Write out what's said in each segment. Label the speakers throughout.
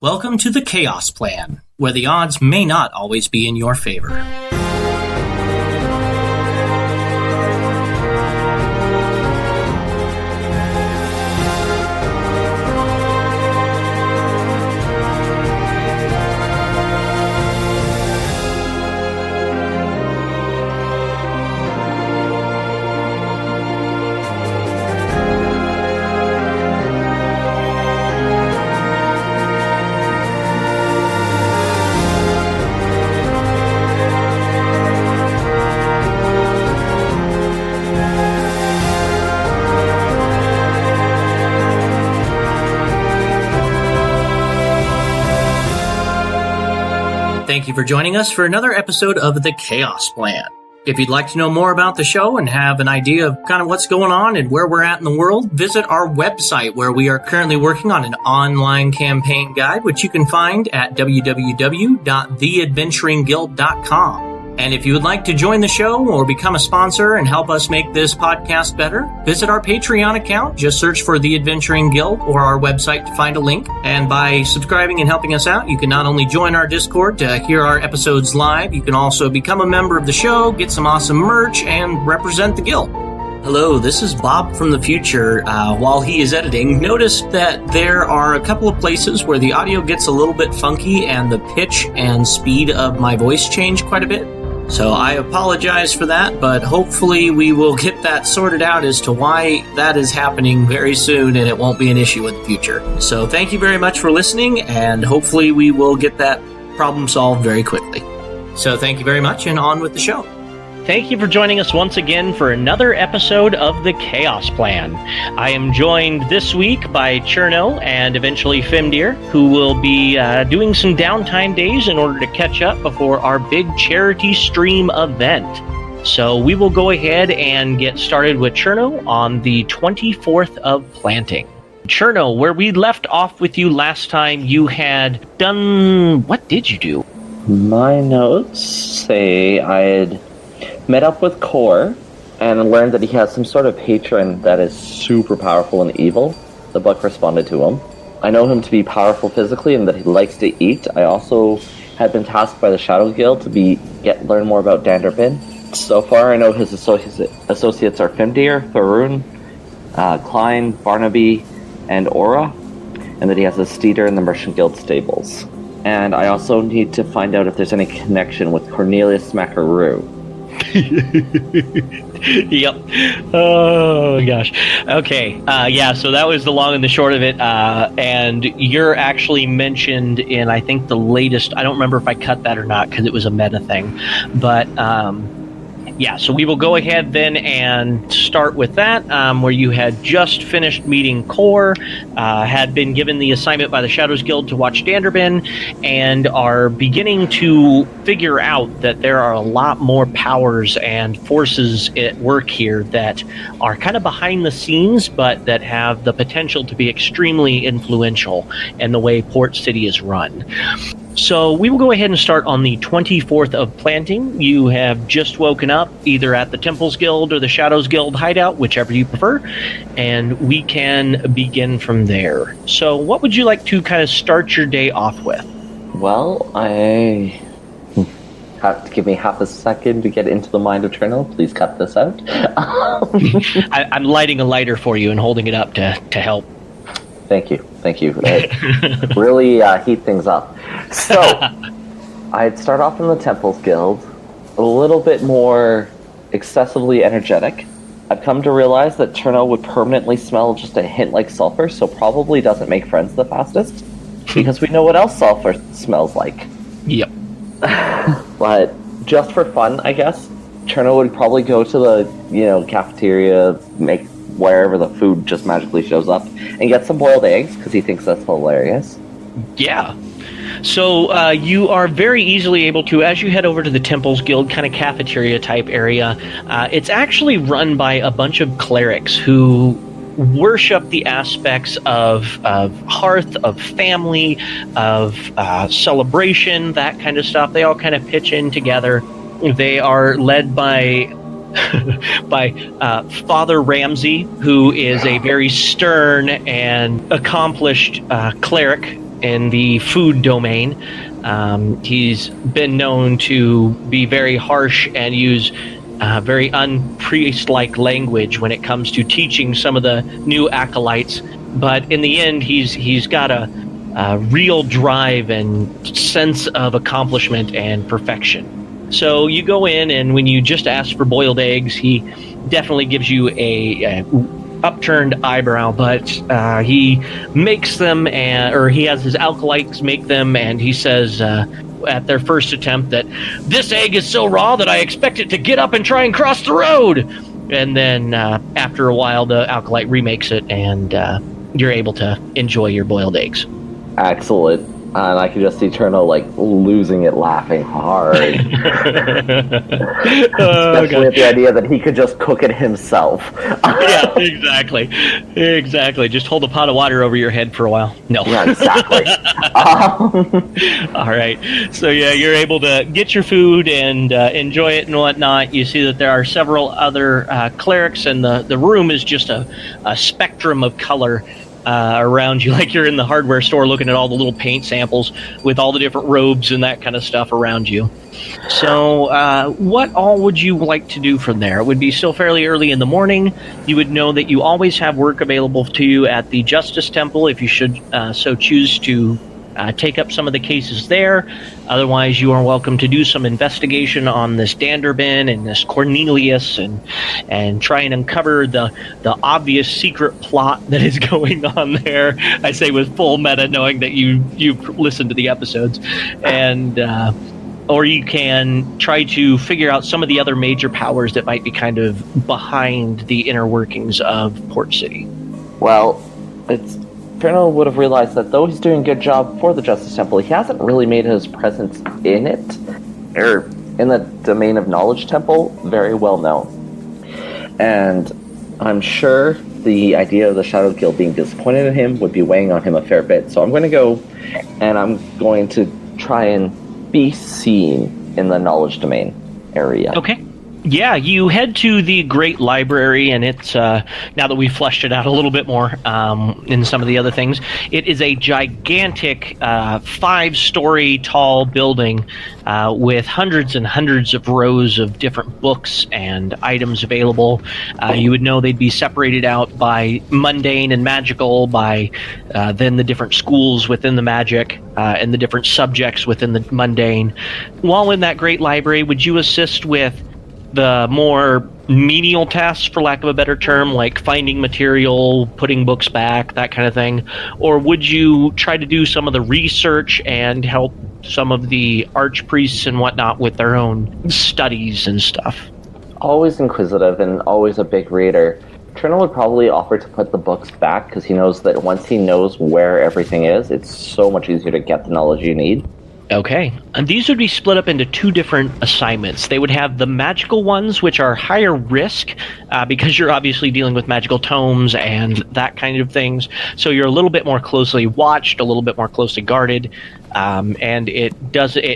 Speaker 1: Welcome to the Chaos Plan, where the odds may not always be in your favor. Thank you for joining us for another episode of The Chaos Plan. If you'd like to know more about the show and have an idea of kind of what's going on and where we're at in the world, visit our website where we are currently working on an online campaign guide, which you can find at www.theadventuringguild.com. And if you would like to join the show or become a sponsor and help us make this podcast better, visit our Patreon account. Just search for The Adventuring Guild or our website to find a link. And by subscribing and helping us out, you can not only join our Discord to hear our episodes live, you can also become a member of the show, get some awesome merch, and represent the guild. Hello, this is Bob from the future. While he is editing, noticed that there are a couple of places where the audio gets a little bit funky and the pitch and speed of my voice change quite a bit. So I apologize for that, but hopefully we will get that sorted out as to why that is happening very soon and it won't be an issue in the future. So thank you very much for listening, and hopefully we will get that problem solved very quickly. So thank you very much, and on with the show.
Speaker 2: Thank you for joining us once again for another episode of The Chaos Plan. I am joined this week by Cherno and eventually Fimdeer, who will be doing some downtime days in order to catch up before our big charity stream event. So we will go ahead and get started with Cherno on the 24th of planting. Cherno, where we left off with you last time, you had done... What did you do?
Speaker 3: My notes say I had met up with Core and learned that he has some sort of patron that is super powerful and evil. The book responded to him. I know him to be powerful physically and that he likes to eat. I also had been tasked by the Shadow Guild to learn more about Danderbin. So far, I know his associates are Fimdeer, Tharoon, Klein, Barnaby, and Aura, and that he has a steeder in the Merchant Guild stables. And I also need to find out if there's any connection with Cornelius Macaroon.
Speaker 2: Yep. Oh gosh. Okay. So that was the long and the short of it. And you're actually mentioned in, I think, the latest. I don't remember if I cut that or not because it was a meta thing. But so we will go ahead then and start with that, where you had just finished meeting Core, had been given the assignment by the Shadows Guild to watch Danderbin, and are beginning to figure out that there are a lot more powers and forces at work here that are kind of behind the scenes, but that have the potential to be extremely influential in the way Port City is run. So we will go ahead and start on the 24th of planting. You have just woken up, either at the Temples Guild or the Shadows Guild hideout, whichever you prefer, and we can begin from there. So what would you like to kind of start your day off with?
Speaker 3: Well, I have to give me half a second to get into the mind of Cherno. Please cut this out.
Speaker 2: I'm lighting a lighter for you and holding it up to help.
Speaker 3: Thank you. Really heat things up. So, I'd start off in the Temples Guild, a little bit more excessively energetic. I've come to realize that Cherno would permanently smell just a hint like sulfur, so probably doesn't make friends the fastest, because we know what else sulfur smells like.
Speaker 2: Yep.
Speaker 3: But just for fun, I guess, Cherno would probably go to the, cafeteria, make wherever the food just magically shows up, and get some boiled eggs, because he thinks that's hilarious.
Speaker 2: Yeah. So you are very easily able to, as you head over to the Temples Guild kind of cafeteria type area, it's actually run by a bunch of clerics who worship the aspects of hearth, of family, of celebration, that kind of stuff. They all kind of pitch in together. They are led by Father Ramsey, who is a very stern and accomplished cleric in the food domain. He's been known to be very harsh and use very unpriest-like language when it comes to teaching some of the new acolytes. But in the end, he's got a real drive and sense of accomplishment and perfection. So you go in, and when you just ask for boiled eggs, he definitely gives you a upturned eyebrow, but he makes them, or he has his acolytes make them, and he says at their first attempt that this egg is so raw that I expect it to get up and try and cross the road. And then after a while, the acolyte remakes it, and you're able to enjoy your boiled eggs.
Speaker 3: Excellent. And I could just see Cherno losing it, laughing hard. Especially at the idea that he could just cook it himself.
Speaker 2: Yeah, exactly. Just hold a pot of water over your head for a while. No.
Speaker 3: Yeah, exactly.
Speaker 2: All right. So yeah, you're able to get your food and enjoy it and whatnot. You see that there are several other clerics, and the room is just a spectrum of color around you, like you're in the hardware store looking at all the little paint samples with all the different robes and that kind of stuff around you. So what all would you like to do from there? It would be still fairly early in the morning. You would know that you always have work available to you at the Justice Temple if you should so choose to take up some of the cases there. Otherwise, you are welcome to do some investigation on this Danderbin and this Cornelius and try and uncover the obvious secret plot that is going on there. I say with full meta, knowing that you've listened to the episodes. And or you can try to figure out some of the other major powers that might be kind of behind the inner workings of Port City.
Speaker 3: Well, Cherno would have realized that though he's doing a good job for the Justice Temple, he hasn't really made his presence in it, or in the domain of Knowledge Temple, very well known. And I'm sure the idea of the Shadow Guild being disappointed in him would be weighing on him a fair bit. So I'm going to go, and I'm going to try and be seen in the Knowledge Domain area.
Speaker 2: Okay. Yeah, you head to the Great Library, and it's, now that we've fleshed it out a little bit more in some of the other things, it is a gigantic 5-story tall building with hundreds and hundreds of rows of different books and items available. You would know they'd be separated out by mundane and magical, by then the different schools within the magic, and the different subjects within the mundane. While in that Great Library, would you assist with the more menial tasks, for lack of a better term, like finding material, putting books back, that kind of thing? Or would you try to do some of the research and help some of the archpriests and whatnot with their own studies and stuff?
Speaker 3: Always inquisitive and always a big reader. Cherno would probably offer to put the books back because he knows that once he knows where everything is, it's so much easier to get the knowledge you need.
Speaker 2: Okay, and these would be split up into 2 different assignments. They would have the magical ones, which are higher risk, because you're obviously dealing with magical tomes and that kind of things. So you're a little bit more closely watched, a little bit more closely guarded, and it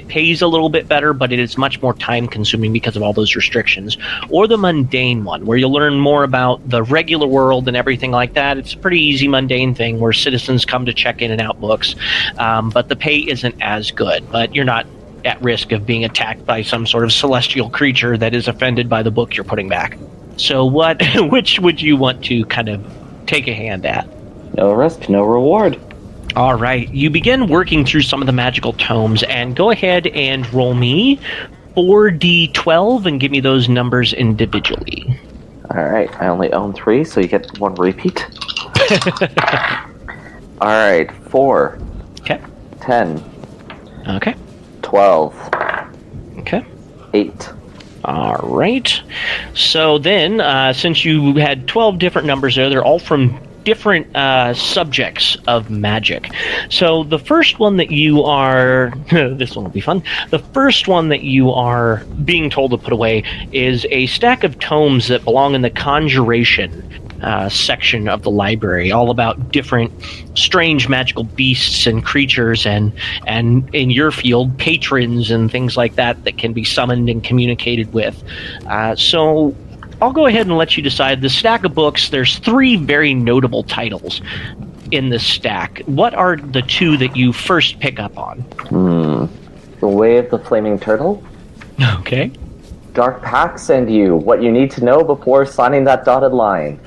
Speaker 2: pays a little bit better, but it is much more time consuming because of all those restrictions. Or the mundane one, where you'll learn more about the regular world and everything like that. It's a pretty easy mundane thing where citizens come to check in and out books, but the pay isn't as good. But you're not at risk of being attacked by some sort of celestial creature that is offended by the book you're putting back. So which would you want to kind of take a hand at?
Speaker 3: No risk, no reward.
Speaker 2: All right, you begin working through some of the magical tomes, and go ahead and roll me 4d12 and give me those numbers individually.
Speaker 3: All right, I only own 3, so you get 1 repeat. All right, 4.
Speaker 2: Okay.
Speaker 3: 10.
Speaker 2: Okay.
Speaker 3: 12.
Speaker 2: Okay.
Speaker 3: 8.
Speaker 2: All right. So then, since you had 12 different numbers there, they're all from different subjects of magic. So the first one that you are... this one will be fun. The first one that you are being told to put away is a stack of tomes that belong in the Conjuration section of the library, all about different strange magical beasts and creatures and in your field, patrons and things like that can be summoned and communicated with. So I'll go ahead and let you decide. The stack of books, there's 3 very notable titles. in the stack. What are the two that you first pick up on?
Speaker 3: The Way of the Flaming Turtle,
Speaker 2: Okay.
Speaker 3: Dark Pacts, and you. What you need to know before signing that dotted line.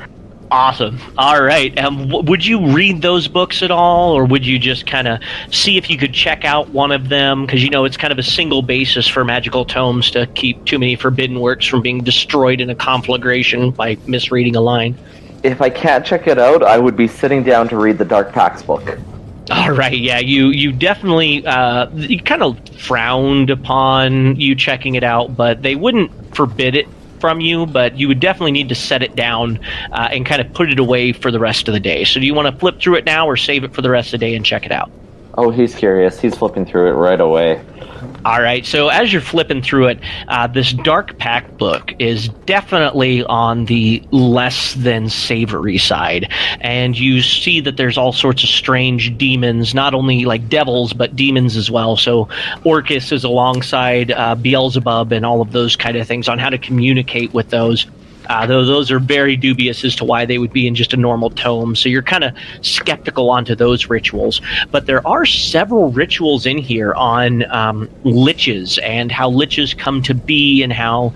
Speaker 2: Awesome. All right. Would you read those books at all, or would you just kind of see if you could check out one of them? Because, it's kind of a single basis for magical tomes to keep too many forbidden works from being destroyed in a conflagration by misreading a line.
Speaker 3: If I can't check it out, I would be sitting down to read the Dark Pacts book.
Speaker 2: All right, yeah, you definitely you kind of frowned upon you checking it out, but they wouldn't forbid it from you, but you would definitely need to set it down and kind of put it away for the rest of the day. So do you want to flip through it now or save it for the rest of the day and check it out?
Speaker 3: Oh, he's curious. He's flipping through it right away.
Speaker 2: All right, so as you're flipping through it, this Dark Pact book is definitely on the less than savory side, and you see that there's all sorts of strange demons, not only like devils, but demons as well. So Orcus is alongside Beelzebub and all of those kind of things on how to communicate with those. Though those are very dubious as to why they would be in just a normal tome, so you're kind of skeptical onto those rituals. But there are several rituals in here on liches and how liches come to be and how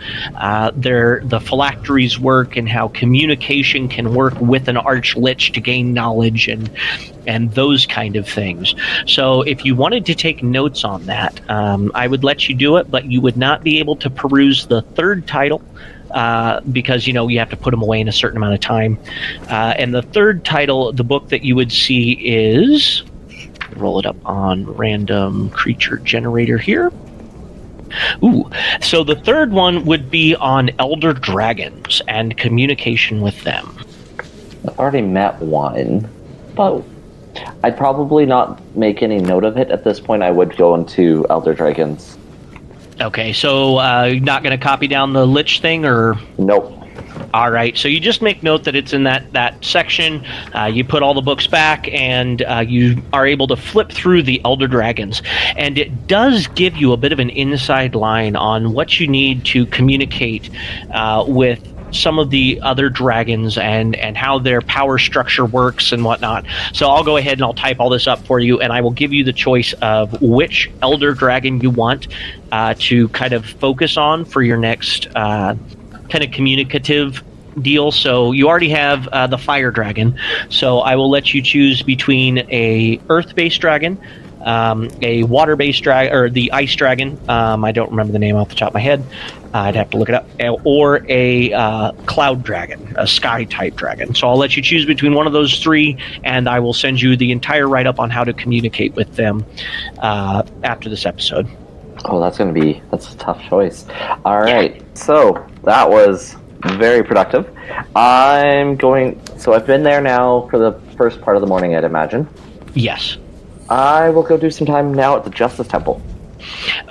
Speaker 2: the phylacteries work and how communication can work with an arch-lich to gain knowledge and those kind of things. So if you wanted to take notes on that, I would let you do it, but you would not be able to peruse the third title, because you have to put them away in a certain amount of time. And the third title, the book that you would see is, roll it up on random creature generator here. Ooh, so the third one would be on elder dragons and communication with them.
Speaker 3: I've already met one, but I'd probably not make any note of it at this point. I would go into elder dragons.
Speaker 2: Okay, so you're not going to copy down the lich thing, or?
Speaker 3: Nope.
Speaker 2: All right, so you just make note that it's in that section. You put all the books back, and you are able to flip through the Elder Dragons. And it does give you a bit of an inside line on what you need to communicate with some of the other dragons and how their power structure works and whatnot. So I'll go ahead and I'll type all this up for you, and I will give you the choice of which elder dragon you want to kind of focus on for your next kind of communicative deal. So you already have the fire dragon, so I will let you choose between a earth-based dragon, a water-based dragon, or the ice dragon. I don't remember the name off the top of my head. I'd have to look it up. Or a cloud dragon, a sky-type dragon. So I'll let you choose between one of those three, and I will send you the entire write-up on how to communicate with them after this episode.
Speaker 3: Oh, that's a tough choice. All right, so that was very productive. So I've been there now for the first part of the morning, I'd imagine.
Speaker 2: Yes.
Speaker 3: I will go do some time now at the Justice Temple.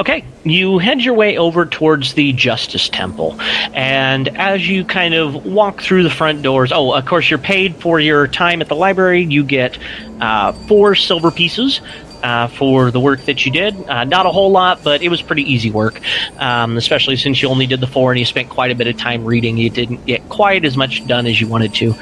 Speaker 2: Okay, you head your way over towards the Justice Temple, and as you kind of walk through the front doors, of course you're paid for your time at the library. You get 4 silver pieces for the work that you did. Not a whole lot, but it was pretty easy work, especially since you only did the 4 and you spent quite a bit of time reading. You didn't get quite as much done as you wanted to.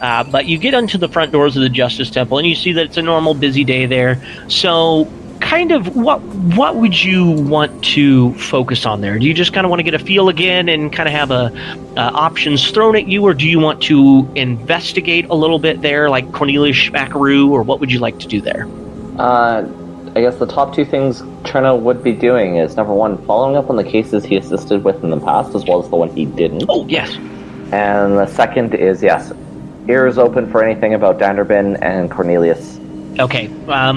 Speaker 2: But you get onto the front doors of the Justice Temple, and you see that it's a normal busy day there. So kind of what would you want to focus on there? Do you just kind of want to get a feel again and kind of have options thrown at you, or do you want to investigate a little bit there, like Cornelius Schmackaroo, or what would you like to do there?
Speaker 3: I guess the top 2 things Cherno would be doing is, number 1, following up on the cases he assisted with in the past, as well as the one he didn't.
Speaker 2: Oh, yes.
Speaker 3: And the second is, yes, ears open for anything about Danderbin and Cornelius.
Speaker 2: Okay,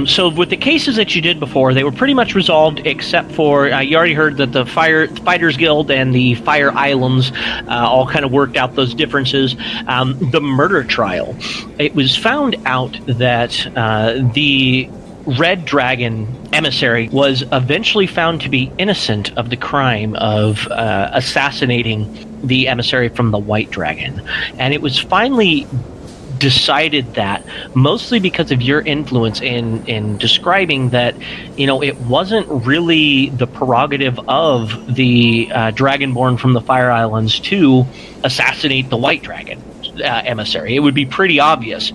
Speaker 2: so with the cases that you did before, they were pretty much resolved, except for you already heard that the Fighters Guild and the Fire Islands all kind of worked out those differences. The murder trial, it was found out that the Red Dragon emissary was eventually found to be innocent of the crime of assassinating the emissary from the White Dragon. And it was finally decided that, mostly because of your influence in describing that, it wasn't really the prerogative of the Dragonborn from the Fire Islands to assassinate the White Dragon. emissary. It would be pretty obvious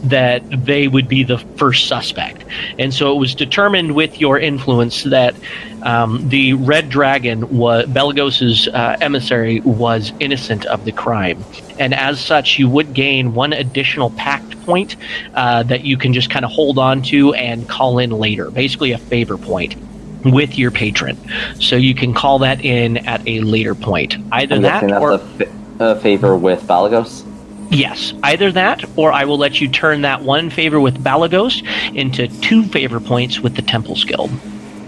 Speaker 2: that they would be the first suspect. And so it was determined with your influence that the Red Dragon, Belagos's emissary, was innocent of the crime. And as such, you would gain one additional pact point that you can just kind of hold on to and call in later, basically a favor point with your patron. So you can call that in at a later point. Either that or
Speaker 3: a favor with Balagos?
Speaker 2: Yes, either that, or I will let you turn that one favor with Balagos into 2 favor points with the Temples Guild.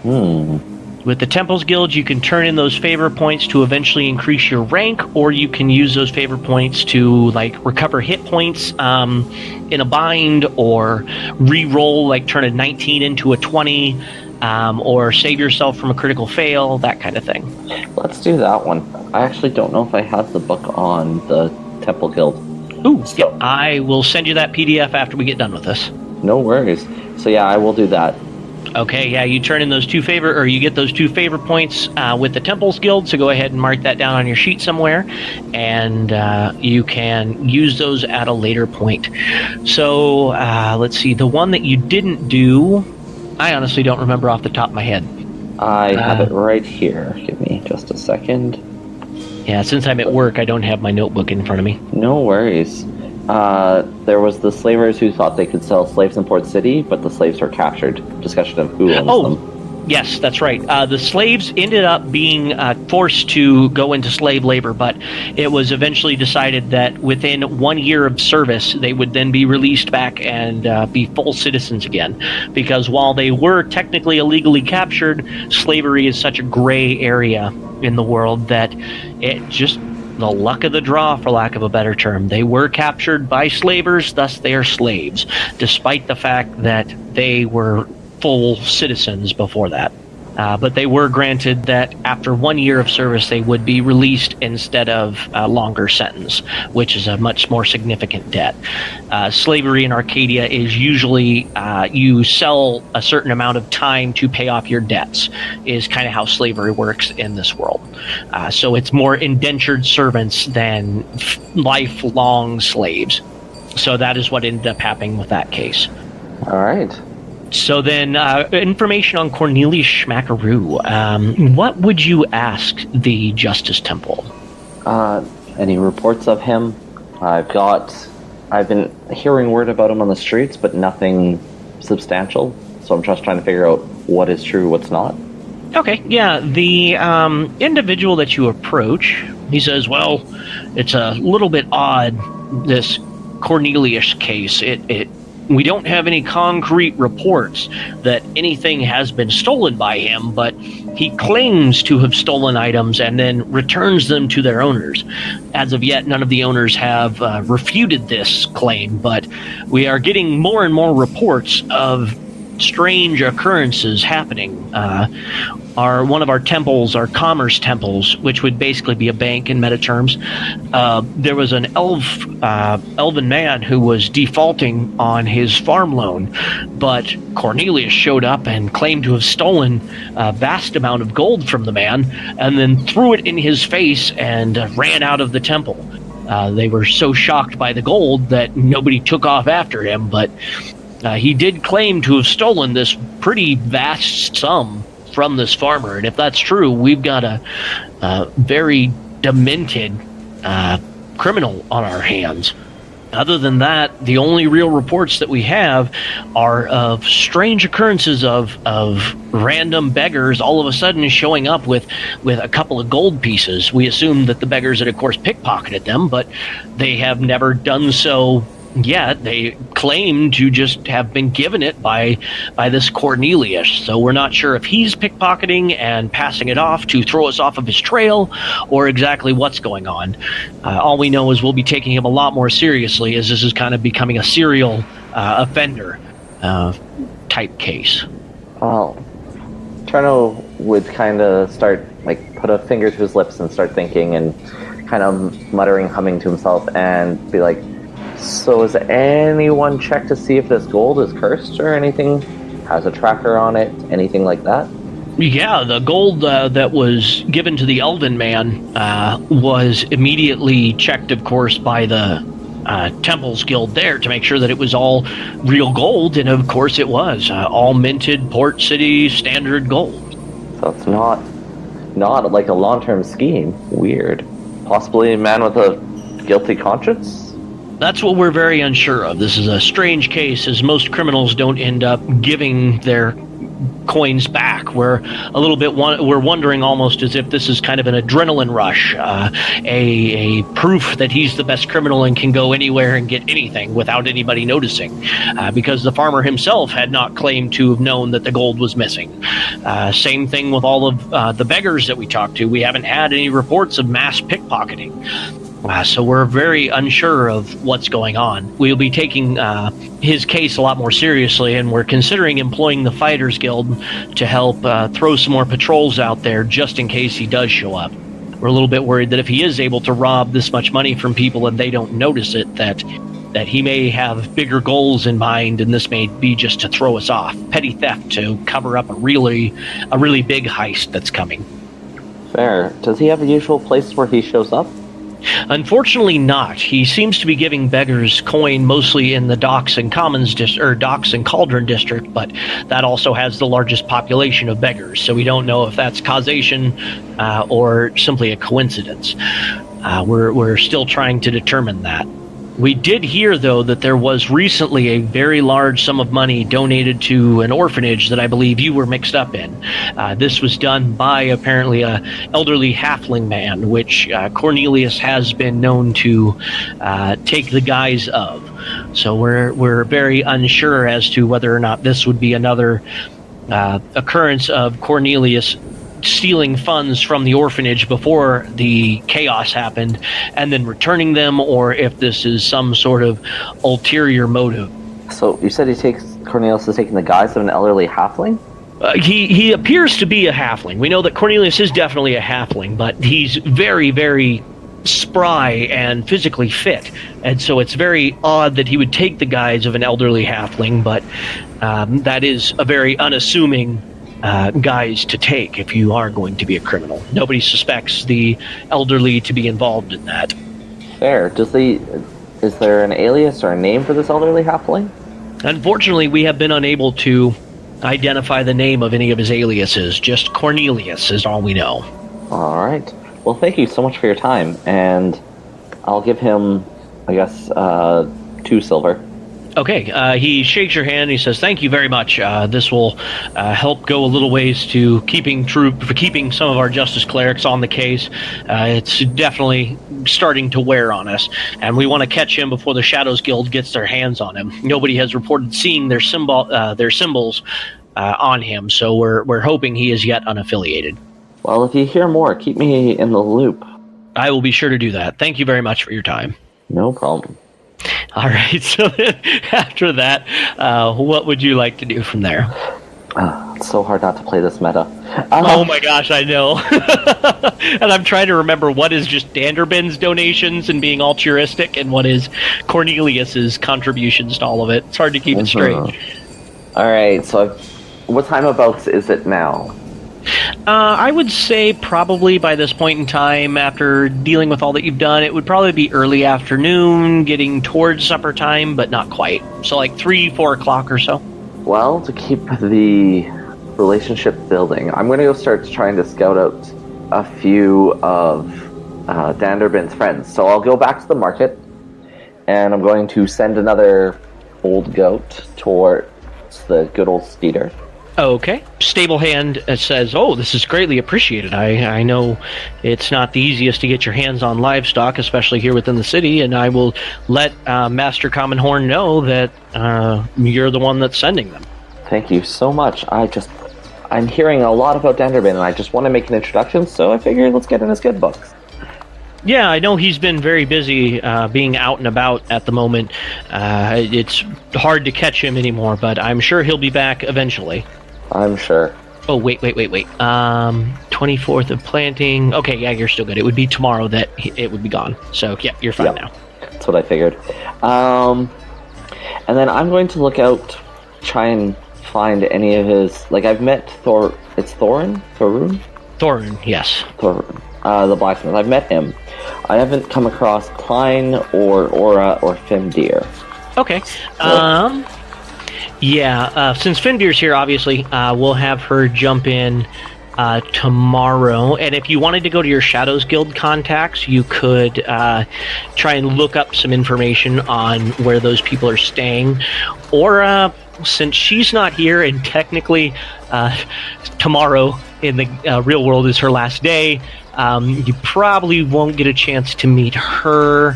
Speaker 2: With the Temples Guild, you can turn in those favor points to eventually increase your rank, or you can use those favor points to, like, recover hit points in a bind, or re-roll, like turn a 19 into a 20, or save yourself from a critical fail, that kind of thing.
Speaker 3: Let's do that one. I actually don't know if I have the book on the Temple Guild.
Speaker 2: Ooh, so, yeah, I will send you that PDF after we get done with this.
Speaker 3: No worries. So yeah, I will do that.
Speaker 2: Okay, yeah, you turn in those 2 favor, or you get those 2 favor points with the Temples Guild, so go ahead and mark that down on your sheet somewhere, and you can use those at a later point. So, let's see, the one that you didn't do, I honestly don't remember off the top of my head.
Speaker 3: I have it right here. Give me just a second.
Speaker 2: Yeah, since I'm at work, I don't have my notebook in front of me.
Speaker 3: No worries. There was the slavers who thought they could sell slaves in Port City, but the slaves were captured. Discussion of who owns them.
Speaker 2: Yes, that's right. The slaves ended up being forced to go into slave labor, but it was eventually decided that within 1 year of service, they would then be released back and be full citizens again. Because while they were technically illegally captured, slavery is such a gray area in the world that it just... the luck of the draw, for lack of a better term. They were captured by slavers, thus they are slaves, despite the fact that they were full citizens before that. But they were granted that after 1 year of service, they would be released instead of a longer sentence, which is a much more significant debt. Slavery in Arcadia is usually you sell a certain amount of time to pay off your debts, is kind of how slavery works in this world. So it's more indentured servants than lifelong slaves. So that is what ended up happening with that case.
Speaker 3: All right.
Speaker 2: So then, information on Cornelius Schmackaroo. What would you ask the Justice Temple?
Speaker 3: Any reports of him? I've been hearing word about him on the streets, but nothing substantial. So I'm just trying to figure out what is true, what's not. Okay,
Speaker 2: yeah. The individual that you approach, he says, well, it's a little bit odd, this Cornelius case. We don't have any concrete reports that anything has been stolen by him, but he claims to have stolen items and then returns them to their owners. As of yet, none of the owners have refuted this claim, but we are getting more and more reports of strange occurrences happening. One of our temples, our commerce temples, which would basically be a bank in meta terms, there was an elven man who was defaulting on his farm loan, but Cornelius showed up and claimed to have stolen a vast amount of gold from the man, and then threw it in his face and ran out of the temple. They were so shocked by the gold that nobody took off after him, but he did claim to have stolen this pretty vast sum from this farmer, and if that's true, we've got a very demented criminal on our hands. Other than that, the only real reports that we have are of strange occurrences of random beggars all of a sudden showing up with a couple of gold pieces. We assume that the beggars had, of course, pickpocketed them, but they have never done so yet. They claim to just have been given it by this Cornelius, so we're not sure if he's pickpocketing and passing it off to throw us off of his trail, or exactly what's going on. All we know is we'll be taking him a lot more seriously, as this is kind of becoming a serial offender type case.
Speaker 3: Well, Cherno would kind of start, put a finger to his lips and start thinking and kind of muttering, humming to himself, and be like, so has anyone checked to see if this gold is cursed or anything? Has a tracker on it? Anything like that?
Speaker 2: Yeah, the gold that was given to the Elven man was immediately checked, of course, by the Temple's Guild there to make sure that it was all real gold, and of course it was. All minted Port City standard gold.
Speaker 3: So it's not like a long-term scheme. Weird. Possibly a man with a guilty conscience?
Speaker 2: That's what we're very unsure of. This is a strange case, as most criminals don't end up giving their coins back. We're a little bit we're wondering almost as if this is kind of an adrenaline rush, a proof that he's the best criminal and can go anywhere and get anything without anybody noticing, because the farmer himself had not claimed to have known that the gold was missing. Same thing with all of the beggars that we talked to. We haven't had any reports of mass pickpocketing. So we're very unsure of what's going on. We'll be taking his case a lot more seriously, and we're considering employing the Fighters Guild to help throw some more patrols out there just in case he does show up. We're a little bit worried that if he is able to rob this much money from people and they don't notice it, that he may have bigger goals in mind, and this may be just to throw us off. Petty theft to cover up a really big heist that's coming.
Speaker 3: Fair. Does he have a usual place where he shows up?
Speaker 2: Unfortunately not. He seems to be giving beggars coin mostly in the Docks and Commons Docks and Cauldron district, but that also has the largest population of beggars, so we don't know if that's causation or simply a coincidence. We're still trying to determine that. We did hear, though, that there was recently a very large sum of money donated to an orphanage that I believe you were mixed up in. This was done by apparently an elderly halfling man, which Cornelius has been known to take the guise of. So we're very unsure as to whether or not this would be another occurrence of Cornelius stealing funds from the orphanage before the chaos happened and then returning them, or if this is some sort of ulterior motive.
Speaker 3: So you said Cornelius is taking the guise of an elderly halfling?
Speaker 2: He appears to be a halfling. We know that Cornelius is definitely a halfling, but he's very, very spry and physically fit, and so it's very odd that he would take the guise of an elderly halfling, but that is a very unassuming guys to take if you are going to be a criminal. Nobody suspects the elderly to be involved in that.
Speaker 3: Fair. Is there an alias or a name for this elderly halfling?
Speaker 2: Unfortunately, we have been unable to identify the name of any of his aliases. Just Cornelius is all we know.
Speaker 3: All right. Well, thank you so much for your time, and I'll give him, I guess, 2 silver.
Speaker 2: Okay, he shakes your hand and he says, "Thank you very much. This will help go a little ways to keeping some of our justice clerics on the case. It's definitely starting to wear on us, and we want to catch him before the Shadows Guild gets their hands on him. Nobody has reported seeing their symbols on him, so we're hoping he is yet unaffiliated."
Speaker 3: Well, if you hear more, keep me in the loop.
Speaker 2: I will be sure to do that. Thank you very much for your time.
Speaker 3: No problem.
Speaker 2: All right, so then after that, what would you like to do from there?
Speaker 3: It's so hard not to play this meta.
Speaker 2: Oh my gosh, I know. And I'm trying to remember what is just Danderbin's donations and being altruistic, and what is Cornelius's contributions to all of it. It's hard to keep it straight.
Speaker 3: All right, so what time about is it now?
Speaker 2: I would say probably by this point in time, after dealing with all that you've done, it would probably be early afternoon, getting towards supper time, but not quite. So like 3-4 o'clock or so.
Speaker 3: Well, to keep the relationship building, I'm going to go start trying to scout out a few of Danderbin's friends. So I'll go back to the market, and I'm going to send another old goat towards the good old Steeder.
Speaker 2: Okay. Stablehand says, "Oh, this is greatly appreciated. I know it's not the easiest to get your hands on livestock, especially here within the city, and I will let Master Commonhorn know that you're the one that's sending them."
Speaker 3: Thank you so much. I'm hearing a lot about Danderbin, and I just want to make an introduction, so I figured let's get in his good books.
Speaker 2: Yeah, I know he's been very busy being out and about at the moment. It's hard to catch him anymore, but I'm sure he'll be back eventually.
Speaker 3: I'm sure.
Speaker 2: Oh, wait. 24th of planting. Okay, yeah, you're still good. It would be tomorrow that it would be gone. So, yeah, you're fine now.
Speaker 3: That's what I figured. And then I'm going to look out, try and find any of his... Like, I've met It's Thorin? Thorun,
Speaker 2: yes.
Speaker 3: Thorun. The blacksmith. I've met him. I haven't come across Klein or Aura or Fimdeer.
Speaker 2: Okay. Since Fimdeer's here, obviously, we'll have her jump in tomorrow. And if you wanted to go to your Shadows Guild contacts, you could try and look up some information on where those people are staying. Or, since she's not here, and technically tomorrow in the real world is her last day, you probably won't get a chance to meet her.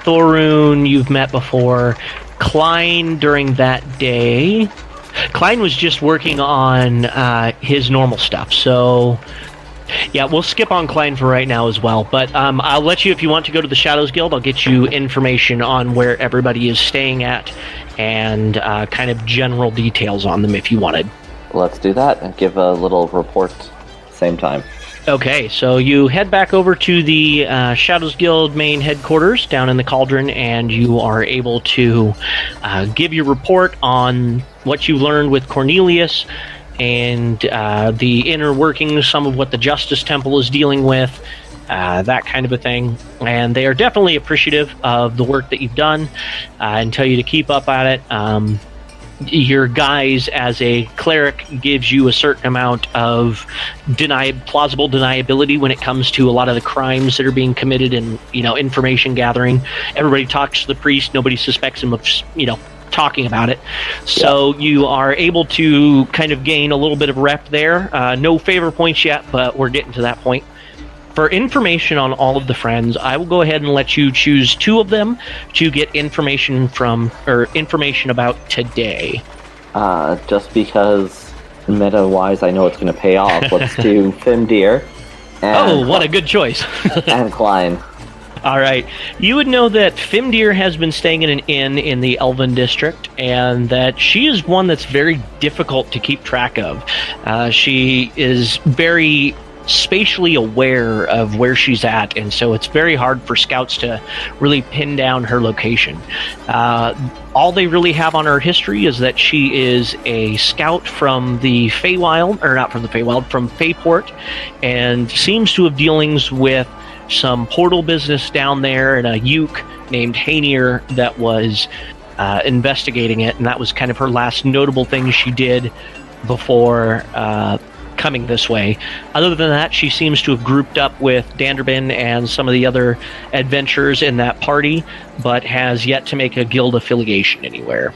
Speaker 2: Thorun, you've met before. Klein during that day. Klein was just working on his normal stuff, so yeah, we'll skip on Klein for right now as well. But I'll let you, if you want to go to the Shadows Guild, I'll get you information on where everybody is staying at and kind of general details on them if you wanted.
Speaker 3: Let's do that and give a little report same time.
Speaker 2: Okay, so you head back over to the Shadows Guild main headquarters down in the Cauldron, and you are able to give your report on what you learned with Cornelius and the inner workings, some of what the Justice Temple is dealing with, that kind of a thing. And they are definitely appreciative of the work that you've done and tell you to keep up at it. Your guise as a cleric gives you a certain amount of plausible deniability when it comes to a lot of the crimes that are being committed and, information gathering. Everybody talks to the priest. Nobody suspects him of, talking about it. So you are able to kind of gain a little bit of rep there. No favor points yet, but we're getting to that point. For information on all of the friends, I will go ahead and let you choose 2 of them to get information about today.
Speaker 3: Just because meta-wise I know it's going to pay off, let's do Fimdeer.
Speaker 2: What a good choice.
Speaker 3: And Klein.
Speaker 2: All right. You would know that Fimdeer has been staying in an inn in the Elven District, and that she is one that's very difficult to keep track of. She is very spatially aware of where she's at, and so it's very hard for scouts to really pin down her location. All they really have on her history is that she is a scout from the Feywild, or not from the Feywild, from Feyport, and seems to have dealings with some portal business down there, and a Uke named Hainier that was investigating it, and that was kind of her last notable thing she did before coming this way. Other than that, she seems to have grouped up with Danderbin and some of the other adventurers in that party, but has yet to make a guild affiliation anywhere.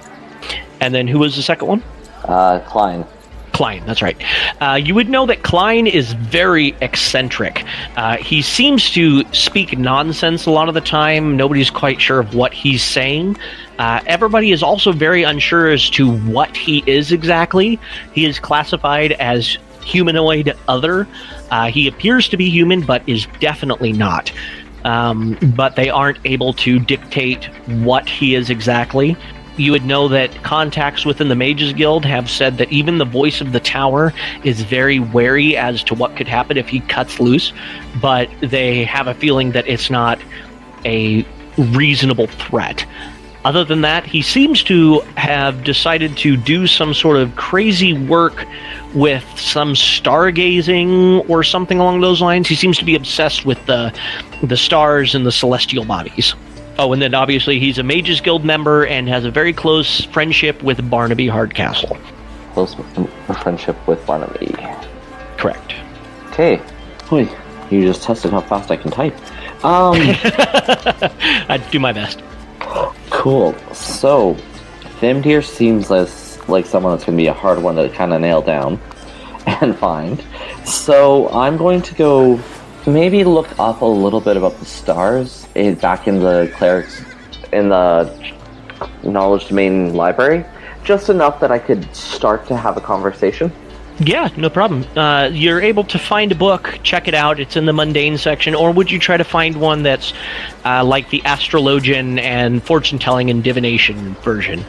Speaker 2: And then who was the second one?
Speaker 3: Klein.
Speaker 2: Klein, that's right. You would know that Klein is very eccentric. He seems to speak nonsense a lot of the time. Nobody's quite sure of what he's saying. Everybody is also very unsure as to what he is exactly. He is classified as humanoid other. He appears to be human, but is definitely not. But they aren't able to dictate what he is exactly. You would know that contacts within the Mages Guild have said that even the voice of the tower is very wary as to what could happen if he cuts loose, but they have a feeling that it's not a reasonable threat. Other than that, he seems to have decided to do some sort of crazy work with some stargazing or something along those lines. He seems to be obsessed with the stars and the celestial bodies. Oh, and then obviously he's a Mages Guild member and has a very close friendship with Barnaby Hardcastle.
Speaker 3: Close friendship with Barnaby.
Speaker 2: Correct.
Speaker 3: Okay. Boy, you just tested how fast I can type.
Speaker 2: I'd do my best.
Speaker 3: Cool. So, Fimdeer seems like someone that's going to be a hard one to kind of nail down and find. So, I'm going to go maybe look up a little bit about the stars back in the clerics, in the knowledge domain library. Just enough that I could start to have a conversation.
Speaker 2: Yeah, no problem. You're able to find a book, check it out, it's in the mundane section, or would you try to find one that's like the astrologian and fortune-telling and divination version?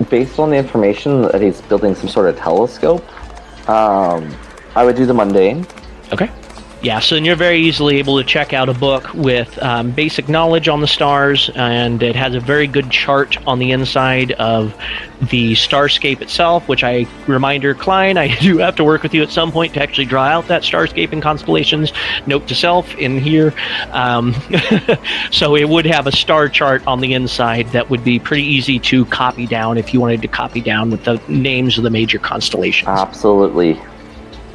Speaker 3: Based on the information that he's building some sort of telescope, I would do the mundane.
Speaker 2: Okay. Yeah, so then you're very easily able to check out a book with basic knowledge on the stars, and it has a very good chart on the inside of the starscape itself, which reminder, Klein, I do have to work with you at some point to actually draw out that starscape and constellations. Note to self in here. So it would have a star chart on the inside that would be pretty easy to copy down if you wanted to copy down with the names of the major constellations.
Speaker 3: Absolutely.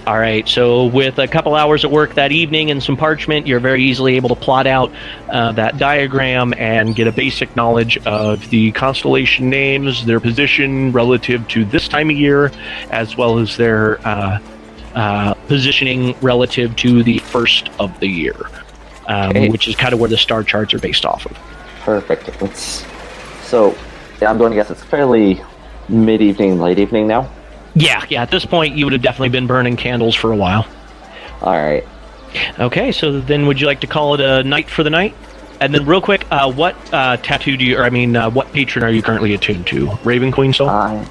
Speaker 2: All right, so with a couple hours at work that evening and some parchment, you're very easily able to plot out that diagram and get a basic knowledge of the constellation names, their position relative to this time of year, as well as their positioning relative to the first of the year, which is kind of where the star charts are based off of.
Speaker 3: Perfect. So, I'm going to guess it's fairly mid-evening, late evening now?
Speaker 2: Yeah, at this point, you would have definitely been burning candles for a while.
Speaker 3: All right.
Speaker 2: Okay, so then would you like to call it a night for the night? And then real quick, what tattoo what patron are you currently attuned to? Raven Queen Soul?
Speaker 3: I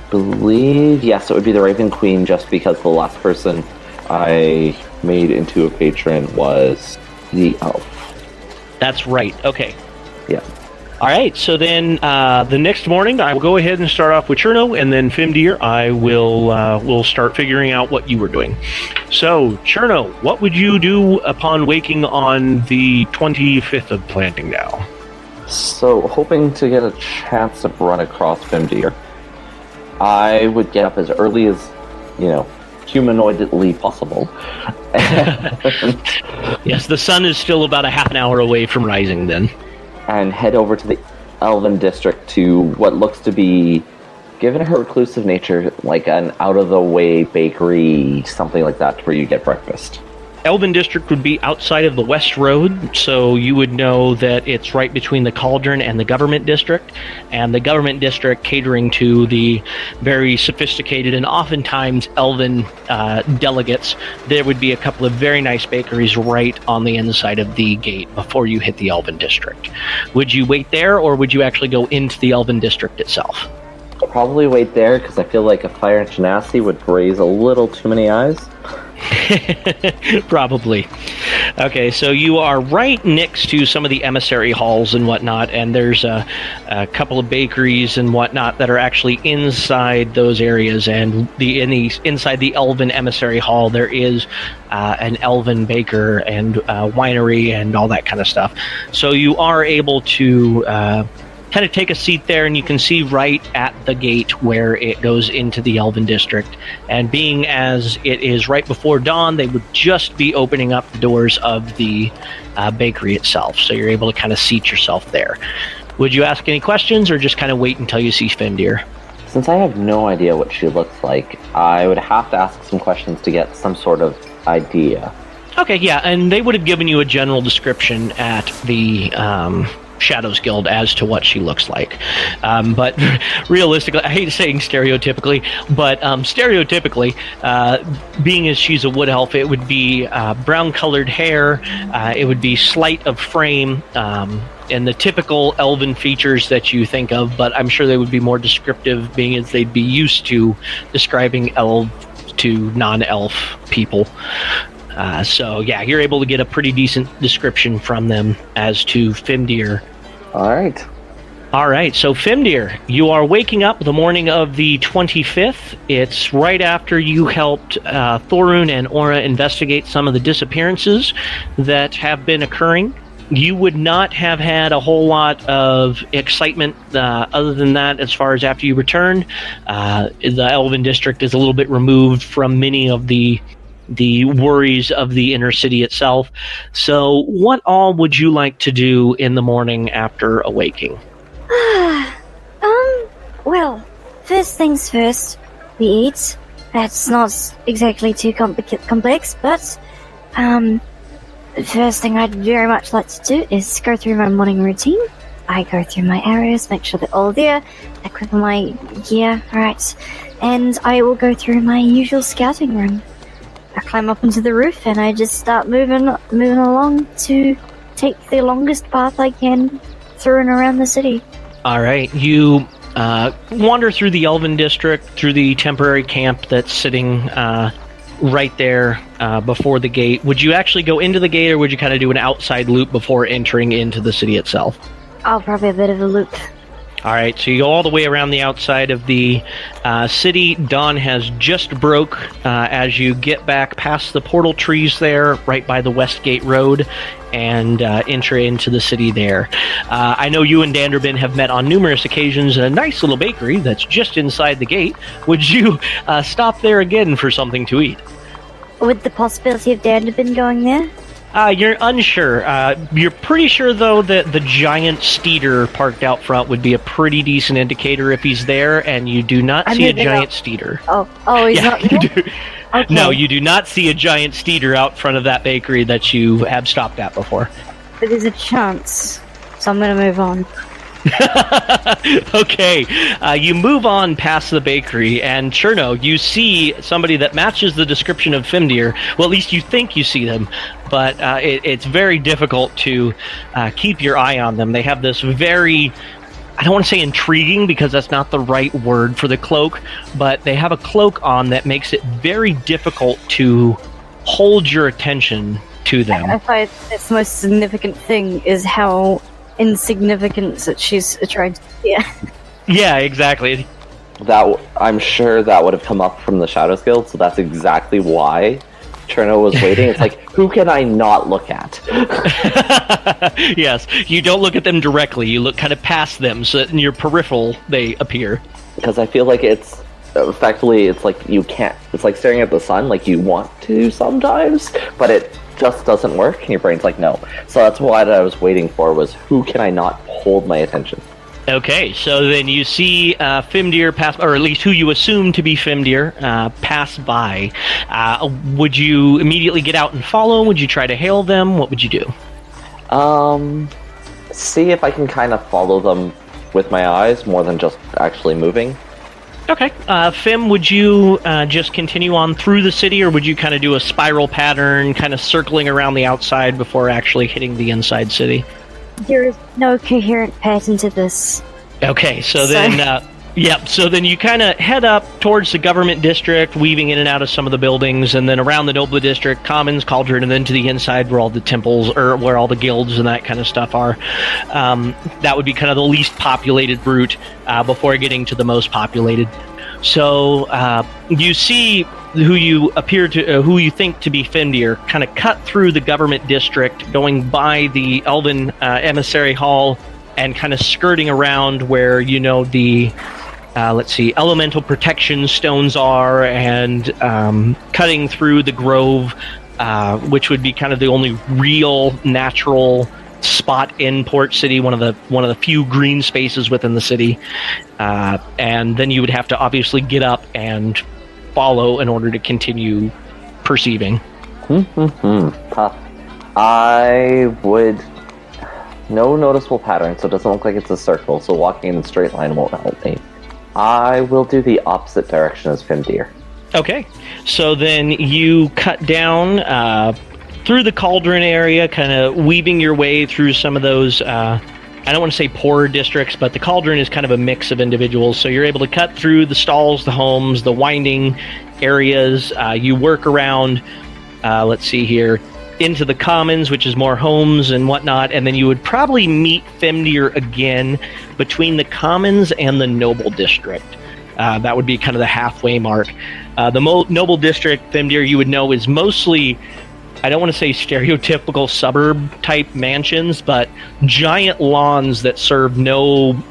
Speaker 3: believe, yes, it would be the Raven Queen, just because the last person I made into a patron was the elf.
Speaker 2: That's right, okay.
Speaker 3: Yeah.
Speaker 2: All right, so then the next morning, I will go ahead and start off with Cherno, and then Fimdeer, I will start figuring out what you were doing. So, Cherno, what would you do upon waking on the 25th of Planting Now?
Speaker 3: So, hoping to get a chance to run across Fimdeer, I would get up as early as, humanoidly possible.
Speaker 2: Yes, the sun is still about a half an hour away from rising then.
Speaker 3: And head over to the Elven District to what looks to be, given her reclusive nature, like an out-of-the-way bakery, something like that, where you get breakfast.
Speaker 2: Elven District would be outside of the West Road, so you would know that it's right between the Cauldron and the Government District, and the Government District catering to the very sophisticated and oftentimes Elven delegates. There would be a couple of very nice bakeries right on the inside of the gate before you hit the Elven District. Would you wait there, or would you actually go into the Elven District itself?
Speaker 3: I'll probably wait there, because I feel like a fire and genasi would raise a little too many eyes.
Speaker 2: Probably. Okay, so you are right next to some of the emissary halls and whatnot, and there's a couple of bakeries and whatnot that are actually inside those areas. And inside the Elven emissary hall, there is an Elven baker and winery and all that kind of stuff. So you are able to kind of take a seat there, and you can see right at the gate where it goes into the Elven District. And being as it is right before dawn, they would just be opening up the doors of the bakery itself. So you're able to kind of seat yourself there. Would you ask any questions, or just kind of wait until you see Fimdeer?
Speaker 3: Since I have no idea what she looks like, I would have to ask some questions to get some sort of idea.
Speaker 2: Okay, yeah, and they would have given you a general description at the Shadows Guild as to what she looks like. But realistically, I hate saying stereotypically, but stereotypically, being as she's a wood elf, it would be brown-colored hair, it would be slight of frame, and the typical elven features that you think of, but I'm sure they would be more descriptive, being as they'd be used to describing elves to non-elf people. So, yeah, you're able to get a pretty decent description from them as to Fimdeer.
Speaker 3: All right,
Speaker 2: so Fimdeer, you are waking up the morning of the 25th. It's right after you helped Thorun and Aura investigate some of the disappearances that have been occurring. You would not have had a whole lot of excitement other than that as far as after you returned. The Elven District is a little bit removed from many of the worries of the inner city itself. So what all would you like to do in the morning after awaking?
Speaker 4: Well, first things first, we eat. That's not exactly too complex, but the first thing I'd very much like to do is go through my morning routine. I go through my arrows, make sure they're all there, equip my gear, right, and I will go through my usual scouting run. I climb up into the roof and I just start moving along to take the longest path I can through and around the city.
Speaker 2: All right, you wander through the Elven District, through the temporary camp that's sitting right there before the gate. Would you actually go into the gate, or would you kind of do an outside loop before entering into the city itself?
Speaker 4: Oh, probably a bit of a loop.
Speaker 2: All right, so you go all the way around the outside of the city. Dawn has just broke as you get back past the portal trees there, right by the Westgate Road, and enter into the city there. I know you and Danderbin have met on numerous occasions in a nice little bakery that's just inside the gate. Would you stop there again for something to eat?
Speaker 4: With the possibility of Danderbin going there?
Speaker 2: You're unsure. You're pretty sure, though, that the giant steeder parked out front would be a pretty decent indicator if he's there, and you do not see a giant steeder.
Speaker 4: Oh, he's not there? Okay.
Speaker 2: No, you do not see a giant steeder out front of that bakery that you have stopped at before.
Speaker 4: But there's a chance, so I'm going to move on.
Speaker 2: Okay, you move on past the bakery, and Cherno, you see somebody that matches the description of Fimdeer. Well, at least you think you see them, but it's very difficult to keep your eye on them. They have this very, I don't want to say intriguing because that's not the right word for the cloak, but they have a cloak on that makes it very difficult to hold your attention to them.
Speaker 4: I find its most significant thing is how insignificant that she's trying to be.
Speaker 2: Yeah, exactly.
Speaker 3: I'm sure that would have come up from the Shadows Guild, so that's exactly why Cherno was waiting. It's like, who can I not look at?
Speaker 2: Yes, you don't look at them directly. You look kind of past them, so that in your peripheral they appear.
Speaker 3: Because I feel like it's effectively, it's like you can't. It's like staring at the sun. Like you want to sometimes, but it just doesn't work, and your brain's like, no. So that's what I was waiting for, was who can I not hold my attention?
Speaker 2: Okay, so then you see Fimdeer pass, or at least who you assume to be Fimdeer, pass by. Would you immediately get out and follow? Would you try to hail them? What would you do?
Speaker 3: See if I can kind of follow them with my eyes more than just actually moving.
Speaker 2: Okay. Fim, would you just continue on through the city, or would you kind of do a spiral pattern, kind of circling around the outside before actually hitting the inside city?
Speaker 4: There is no coherent pattern to this.
Speaker 2: Okay, so then, so then you kind of head up towards the government district, weaving in and out of some of the buildings, and then around the Noble District, Commons, Cauldron, and then to the inside where all the temples, or where all the guilds and that kind of stuff are. That would be kind of the least populated route before getting to the most populated. So you see who you think to be Fimdeer kind of cut through the government district, going by the Elven Emissary Hall, and kind of skirting around where the elemental protection stones are, and cutting through the grove, which would be kind of the only real natural spot in Port City, one of the few green spaces within the city, and then you would have to obviously get up and follow in order to continue perceiving.
Speaker 3: I would. No noticeable pattern, so it doesn't look like it's a circle, so walking in a straight line won't help me. I will do the opposite direction as Fimdeer.
Speaker 2: Okay, so then you cut down through the Cauldron area, kind of weaving your way through some of those, I don't want to say poorer districts, but the Cauldron is kind of a mix of individuals, so you're able to cut through the stalls, the homes, the winding areas. You work around, let's see here, into the Commons, which is more homes and whatnot, and then you would probably meet Fimdeer again between the Commons and the Noble District. That would be kind of the halfway mark. The Noble District, Fimdeer, you would know, is mostly, I don't want to say stereotypical suburb-type mansions, but giant lawns that serve no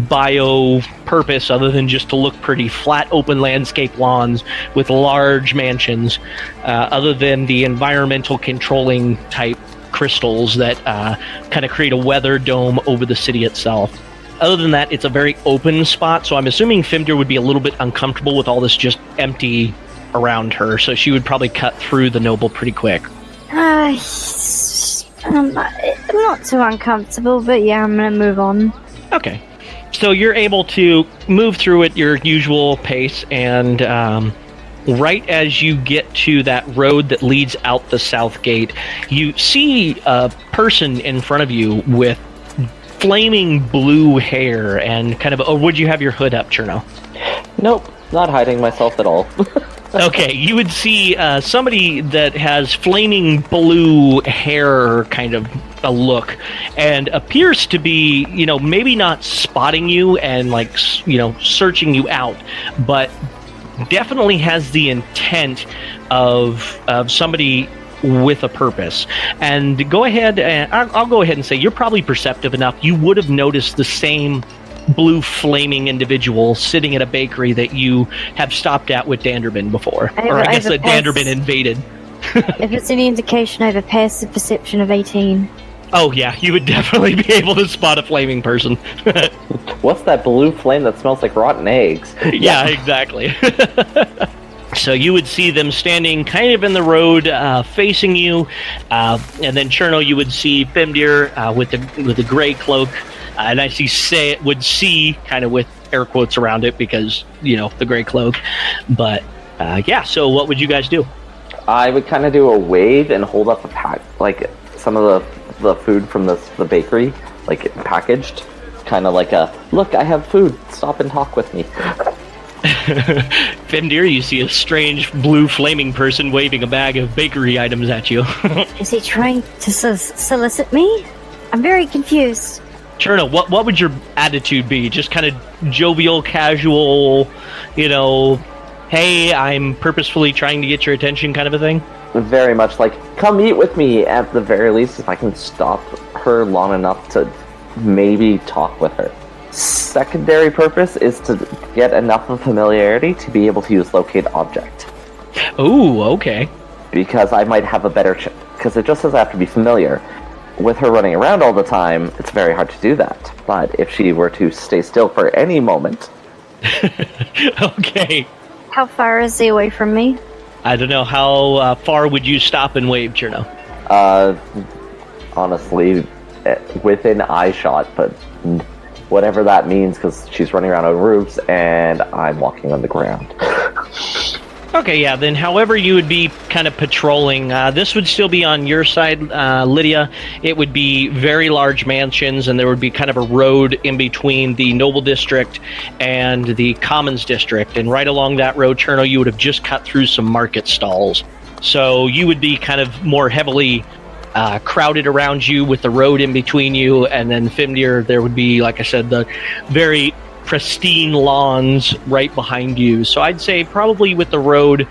Speaker 2: bio purpose other than just to look pretty. Flat, open landscape lawns with large mansions, other than the environmental controlling type crystals that kind of create a weather dome over the city itself. Other than that, it's a very open spot, so I'm assuming Fimdeer would be a little bit uncomfortable with all this just empty around her, so she would probably cut through the Noble pretty quick.
Speaker 4: I'm not too uncomfortable, but yeah, I'm gonna move on.
Speaker 2: Okay. So you're able to move through at your usual pace, and right as you get to that road that leads out the south gate, you see a person in front of you with flaming blue hair and kind of... Oh, would you have your hood up, Cherno?
Speaker 3: Nope, not hiding myself at all.
Speaker 2: Okay, you would see somebody that has flaming blue hair, kind of a look, and appears to be, maybe not spotting you and searching you out, but definitely has the intent of somebody with a purpose. And go ahead, and I'll go ahead and say you're probably perceptive enough. You would have noticed the same blue flaming individual sitting at a bakery that you have stopped at with Danderbin before. I guess that Danderbin invaded.
Speaker 4: If it's any indication, I have a passive perception of 18.
Speaker 2: Oh yeah, you would definitely be able to spot a flaming person.
Speaker 3: What's that blue flame that smells like rotten eggs?
Speaker 2: Yeah, exactly. So you would see them standing kind of in the road, facing you, and then Cherno, you would see Fimdeer with the gray cloak, and I would see kind of with air quotes around it because the gray cloak. But yeah, so what would you guys do?
Speaker 3: I would kind of do a wave and hold up a pack, like some of the food from the bakery, like packaged, kind of like a look. I have food. Stop and talk with me.
Speaker 2: Fimdeer, you see a strange blue flaming person waving a bag of bakery items at you.
Speaker 4: Is he trying to solicit me? I'm very confused.
Speaker 2: Cherno, what would your attitude be? Just kind of jovial, casual, hey, I'm purposefully trying to get your attention kind of a thing?
Speaker 3: Very much like, come eat with me, at the very least, if I can stop her long enough to maybe talk with her. Secondary purpose is to get enough of familiarity to be able to use locate object.
Speaker 2: Ooh, okay.
Speaker 3: Because I might have a better because it just says I have to be familiar. With her running around all the time, it's very hard to do that. But if she were to stay still for any moment...
Speaker 2: Okay.
Speaker 4: How far is he away from me?
Speaker 2: I don't know. How far would you stop and wave, Cherno?
Speaker 3: Honestly, within eye shot, but... whatever that means, because she's running around on roofs and I'm walking on the ground.
Speaker 2: Okay, yeah, then however you would be kind of patrolling, this would still be on your side, Lydia. It would be very large mansions, and there would be kind of a road in between the Noble District and the Commons District. And right along that road, Cherno, you would have just cut through some market stalls. So you would be kind of more heavily crowded around you with the road in between you, and then Fimdeer, there would be, like I said, the very pristine lawns right behind you. So I'd say probably with the road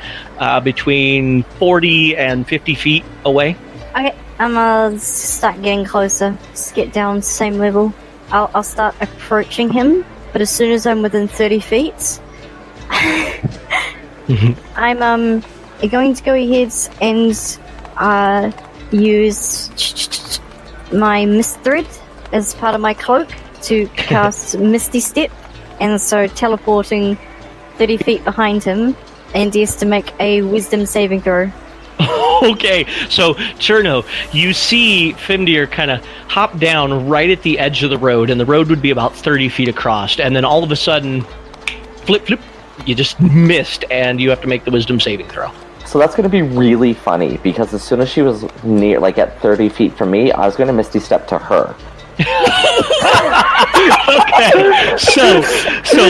Speaker 2: between 40 and 50 feet away.
Speaker 4: Okay, I'm gonna start getting closer. Just get down same level. I'll start approaching him, but as soon as I'm within 30 feet, I'm going to go ahead and use my mist thread as part of my cloak to cast Misty Step, and so teleporting 30 feet behind him, and he has to make a wisdom saving throw.
Speaker 2: Okay, so Cherno, you see Fimdeer kind of hop down right at the edge of the road, and the road would be about 30 feet across, and then all of a sudden, flip, you just missed, and you have to make the wisdom saving throw.
Speaker 3: So that's going to be really funny, because as soon as she was near, like at 30 feet from me, I was going to Misty Step to her.
Speaker 2: Okay, so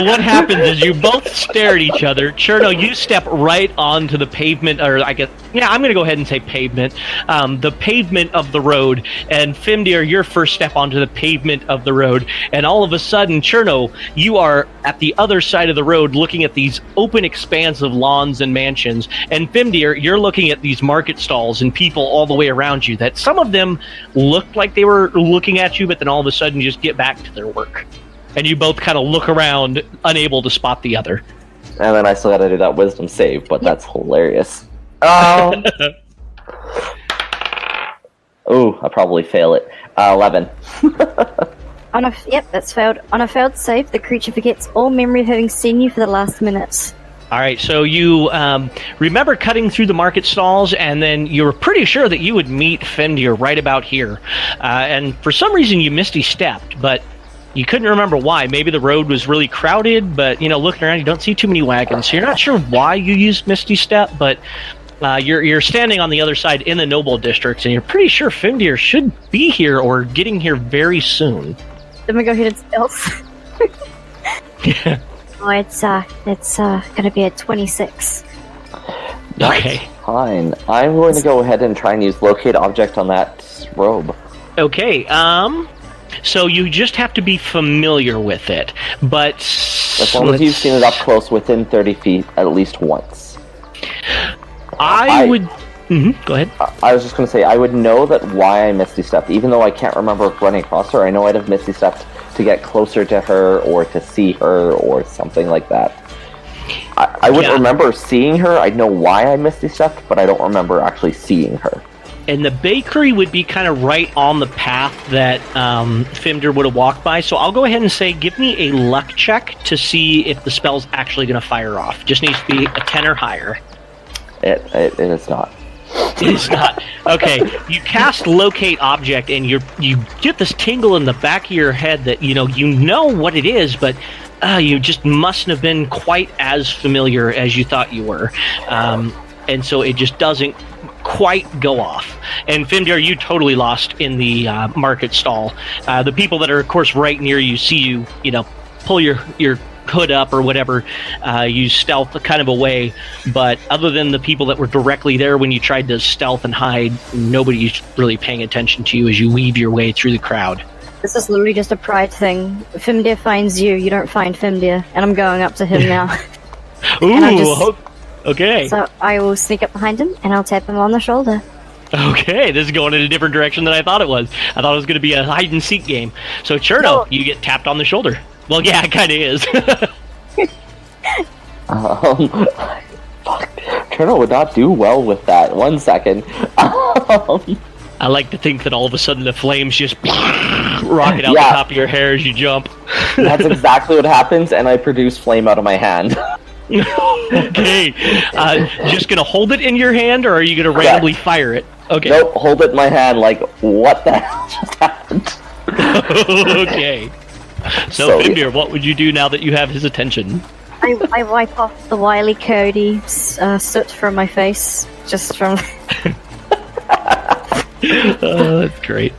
Speaker 2: what happens is you both stare at each other. Cherno, you step right onto the pavement, or I guess, yeah, I'm going to go ahead and say pavement. The pavement of the road, and Fimdeer, your first step onto the pavement of the road, and all of a sudden, Cherno, you are at the other side of the road looking at these open expanse of lawns and mansions, and Fimdeer, you're looking at these market stalls and people all the way around you that some of them looked like they were looking at you, but then all of a sudden you just get back to their work. And you both kind of look around, unable to spot the other.
Speaker 3: And then I still gotta do that wisdom save, but that's hilarious. Oh, I probably fail it. 11.
Speaker 4: Yep, that's failed. On a failed save, the creature forgets all memory of having seen you for the last minute.
Speaker 2: All right, so you remember cutting through the market stalls, and then you were pretty sure that you would meet Fimdeer right about here. And for some reason, you Misty stepped, but you couldn't remember why. Maybe the road was really crowded, but looking around, you don't see too many wagons. So you're not sure why you used Misty Step, but you're standing on the other side in the Noble District, and you're pretty sure Fimdeer should be here or getting here very soon.
Speaker 4: Then we go ahead and stealth. Oh, it's gonna be a 26.
Speaker 2: Okay.
Speaker 3: Fine. I'm going to go ahead and try and use locate object on that robe.
Speaker 2: Okay, so you just have to be familiar with it, but...
Speaker 3: As long as you've seen it up close within 30 feet at least once.
Speaker 2: I would... go ahead.
Speaker 3: I was just going to say, I would know that why I Misty Stepped, even though I can't remember running across her. I know I'd have Misty Stepped to get closer to her, or to see her, or something like that. I wouldn't remember seeing her. I'd know why I Misty Stepped, but I don't remember actually seeing her.
Speaker 2: And the bakery would be kind of right on the path that Fimdeer would have walked by, so I'll go ahead and say, give me a luck check to see if the spell's actually going to fire off. Just needs to be a 10 or higher.
Speaker 3: It is not.
Speaker 2: It is not. Okay, you cast locate object, and you get this tingle in the back of your head that you know what it is, but you just mustn't have been quite as familiar as you thought you were, and so it just doesn't quite go off. And Fimdeer, you totally lost in the market stall. The people that are, of course, right near you see you, pull your hood up or whatever, you stealth kind of away, but other than the people that were directly there when you tried to stealth and hide, nobody's really paying attention to you as you weave your way through the crowd.
Speaker 4: This is literally just a pride thing. Fimdeer finds you, you don't find Fimdeer, and I'm going up to him now.
Speaker 2: Ooh, okay.
Speaker 4: So I will sneak up behind him, and I'll tap him on the shoulder.
Speaker 2: Okay, this is going in a different direction than I thought it was. I thought it was going to be a hide-and-seek game. So, Cherno, you get tapped on the shoulder. Well, yeah, it kind of is.
Speaker 3: Fuck. Cherno would not do well with that. 1 second.
Speaker 2: I like to think that all of a sudden the flames just rocket out the top of your hair as you jump.
Speaker 3: That's exactly what happens, and I produce flame out of my hand.
Speaker 2: Okay. Just gonna hold it in your hand, or are you gonna randomly fire it? Okay.
Speaker 3: Nope, hold it in my hand like, what the hell just happened?
Speaker 2: Okay. So Fimdeer, what would you do now that you have his attention?
Speaker 4: I wipe off the Wily Cody soot from my face, just from...
Speaker 2: That's great.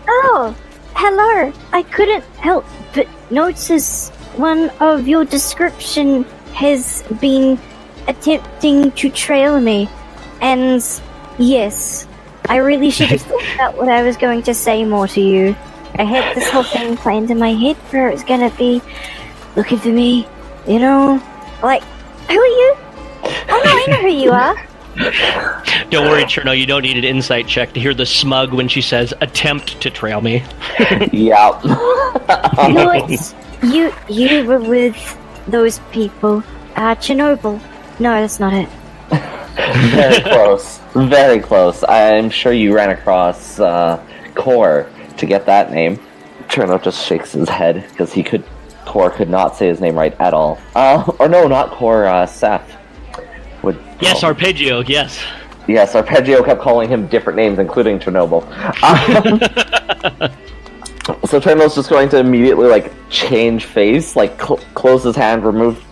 Speaker 4: Oh, hello. I couldn't help but notice one of your description has been attempting to trail me. And yes, I really should have thought about what I was going to say more to you. I had this whole thing planned in my head where it was gonna be looking for me, like, who are you? Oh no, I know who you are.
Speaker 2: Don't worry, Cherno, you don't need an insight check to hear the smug when she says, attempt to trail me.
Speaker 3: Yeah.
Speaker 4: No, it's, you were with those people. Chernobyl. No, that's not it.
Speaker 3: Very close. Very close. I'm sure you ran across Core to get that name. Cherno just shakes his head because Core could not say his name right at all. Or no, not Core, Seth.
Speaker 2: Yes, Arpeggio, yes.
Speaker 3: Yes, Arpeggio kept calling him different names, including Chernobyl. So Cherno's just going to immediately, change face, close his hand,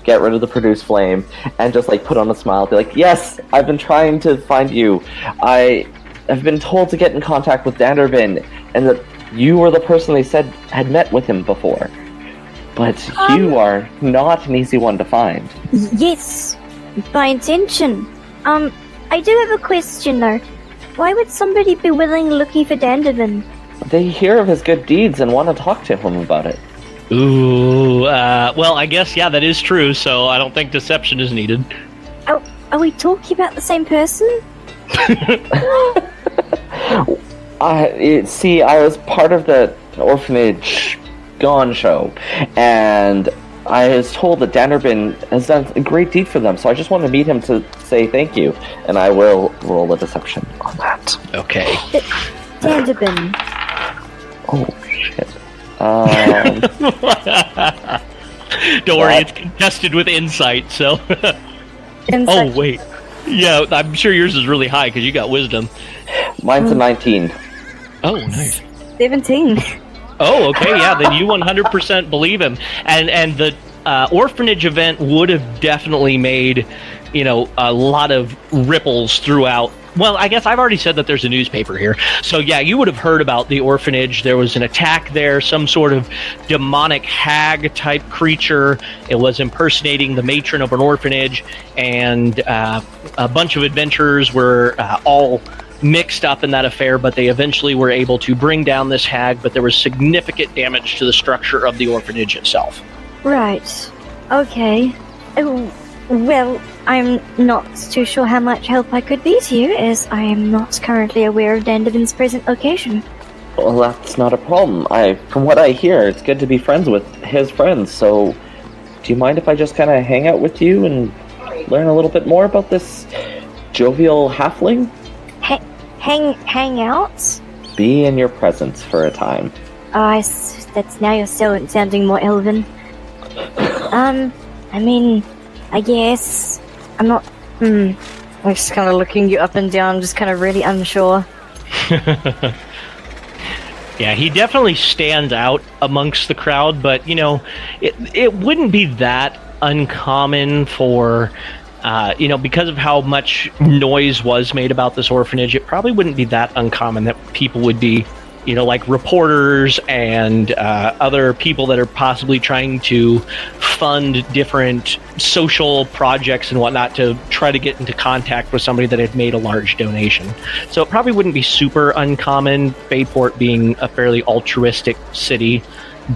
Speaker 3: get rid of the produce flame, and just, put on a smile, be like, yes, I've been trying to find you. I have been told to get in contact with Danderbin, and that you were the person they said had met with him before. But you are not an easy one to find.
Speaker 4: Yes, by intention. I do have a question, though. Why would somebody be looking for Danderbin?
Speaker 3: They hear of his good deeds and want to talk to him about it.
Speaker 2: Ooh, well, I guess, yeah, that is true, so I don't think deception is needed.
Speaker 4: Oh, are we talking about the same person?
Speaker 3: See, I was part of the orphanage Gone show, and I was told that Danderbin has done a great deed for them, so I just want to meet him to say thank you, and I will roll a deception on that.
Speaker 2: Okay.
Speaker 4: Danderbin.
Speaker 3: Oh, shit.
Speaker 2: Don't worry, it's contested with insight, so...
Speaker 4: Insight.
Speaker 2: Oh, wait. Yeah, I'm sure yours is really high, because you got wisdom.
Speaker 3: Mine's a 19.
Speaker 2: Oh, nice.
Speaker 4: 17.
Speaker 2: Oh, okay, yeah, then you 100% believe him. And the orphanage event would have definitely made, a lot of ripples throughout Well, I guess I've already said that there's a newspaper here. So, yeah, you would have heard about the orphanage. There was an attack there, some sort of demonic hag-type creature. It was impersonating the matron of an orphanage, and a bunch of adventurers were all mixed up in that affair, but they eventually were able to bring down this hag, but there was significant damage to the structure of the orphanage itself.
Speaker 4: Right. Okay. Well, I'm not too sure how much help I could be to you, as I am not currently aware of Danderbin's present location.
Speaker 3: Well, that's not a problem. From what I hear, it's good to be friends with his friends, so do you mind if I just kind of hang out with you and learn a little bit more about this jovial halfling?
Speaker 4: Hang out?
Speaker 3: Be in your presence for a time.
Speaker 4: Oh, that's now you're still sounding more elven. I mean, I guess I'm not. I'm just kind of looking you up and down, just kind of really unsure.
Speaker 2: Yeah, he definitely stands out amongst the crowd, but it wouldn't be that uncommon for. Because of how much noise was made about this orphanage, it probably wouldn't be that uncommon that people would be, like reporters and other people that are possibly trying to fund different social projects and whatnot to try to get into contact with somebody that had made a large donation. So it probably wouldn't be super uncommon, Bayport being a fairly altruistic city,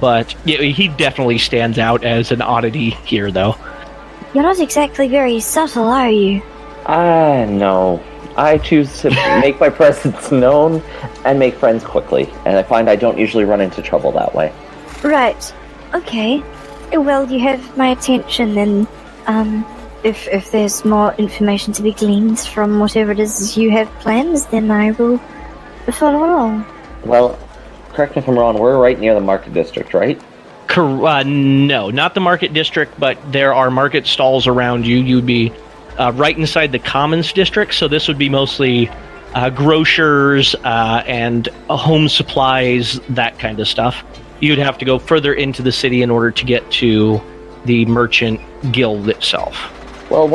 Speaker 2: but he definitely stands out as an oddity here, though.
Speaker 4: You're not exactly very subtle, are you?
Speaker 3: No. I choose to make my presence known and make friends quickly, and I find I don't usually run into trouble that way.
Speaker 4: Right. Okay. Well, you have my attention then. If there's more information to be gleaned from whatever it is you have plans, then I will follow along.
Speaker 3: Well, correct me if I'm wrong, we're right near the market district, right?
Speaker 2: No, not the market district, but there are market stalls around you. You'd be right inside the commons district, so this would be mostly grocers and home supplies, that kind of stuff. You'd have to go further into the city in order to get to the merchant guild itself.
Speaker 3: Well,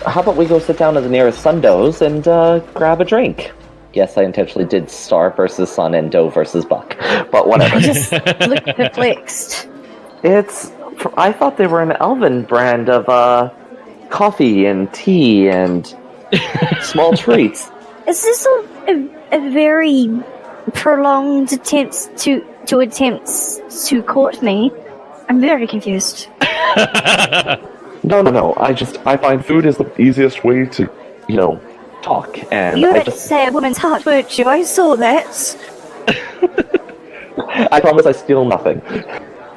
Speaker 3: how about we go sit down at the nearest Sundoes and grab a drink? Yes, I intentionally did Star versus Sun and Doe versus Buck, but whatever.
Speaker 4: I just look perplexed.
Speaker 3: I thought they were an elven brand of coffee and tea and small treats.
Speaker 4: Is this a very prolonged attempt to court me? I'm very confused.
Speaker 5: No. I find food is the easiest way to, talk. And
Speaker 4: you were to say a woman's heart, weren't you? I saw that.
Speaker 3: I promise I steal nothing.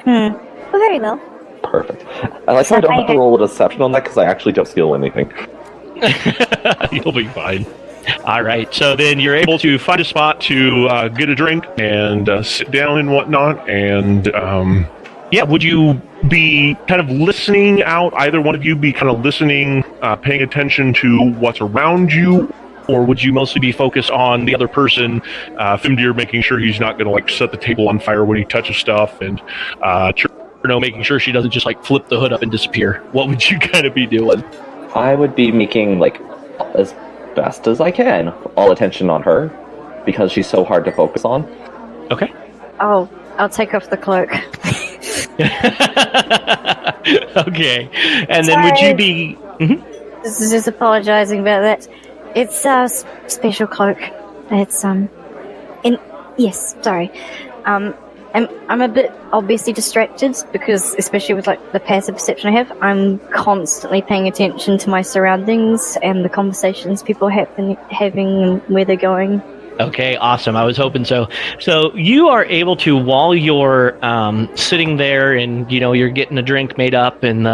Speaker 4: Well, very well.
Speaker 3: Perfect. I like how I don't have to roll a deception on that because I actually don't steal anything.
Speaker 5: You'll be fine.
Speaker 2: All right.
Speaker 5: So then you're able to find a spot to get a drink and sit down and whatnot. And would you be kind of listening out? Either one of you be kind of listening, paying attention to what's around you? Or would you mostly be focused on the other person, Fimdeer, making sure he's not going to set the table on fire when he touches stuff, and Cherno making sure she doesn't just flip the hood up and disappear? What would you kind of be doing?
Speaker 3: I would be making as best as I can all attention on her because she's so hard to focus on.
Speaker 2: Okay.
Speaker 4: Oh, I'll take off the cloak.
Speaker 2: Okay. And then would you be... Mm-hmm.
Speaker 4: This is just apologizing about that. It's a special cloak. It's yes, sorry. I'm a bit obviously distracted because, especially with the passive perception I have, I'm constantly paying attention to my surroundings and the conversations people are having and where they're going.
Speaker 2: Okay, awesome. I was hoping so. So you are able to, while you're sitting there and, you're getting a drink made up and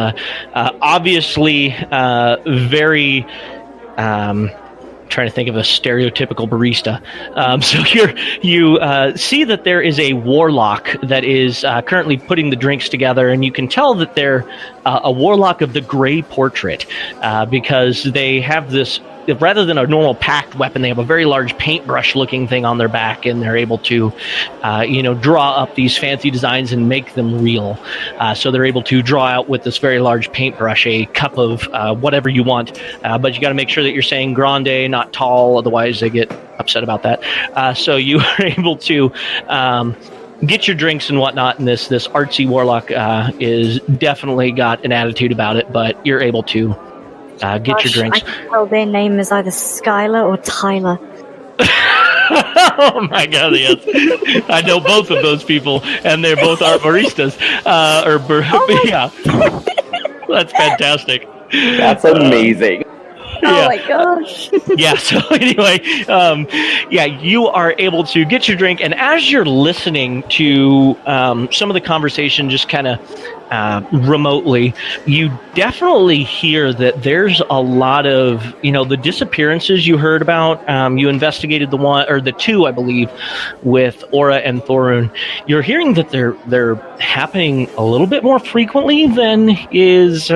Speaker 2: obviously very... trying to think of a stereotypical barista. So you see that there is a warlock that is currently putting the drinks together, and you can tell that they're a warlock of the Grey Portrait because they have this rather than a normal packed weapon, they have a very large paintbrush-looking thing on their back, and they're able to, draw up these fancy designs and make them real. So they're able to draw out with this very large paintbrush a cup of whatever you want, but you got to make sure that you're saying grande, not tall, otherwise they get upset about that. So you are able to get your drinks and whatnot, and this artsy warlock is definitely got an attitude about it, but you're able to get your drinks.
Speaker 4: I can tell their name is either Skylar or Tyler.
Speaker 2: Oh my god, yes. I know both of those people, and they're both our baristas. Yeah. That's fantastic.
Speaker 3: That's amazing.
Speaker 4: Oh my gosh.
Speaker 2: Yeah, so anyway, you are able to get your drink, and as you're listening to some of the conversation just kind of remotely, you definitely hear that there's a lot of, the disappearances you heard about. You investigated the one, or the two, I believe, with Aura and Thorun. You're hearing that they're happening a little bit more frequently than is...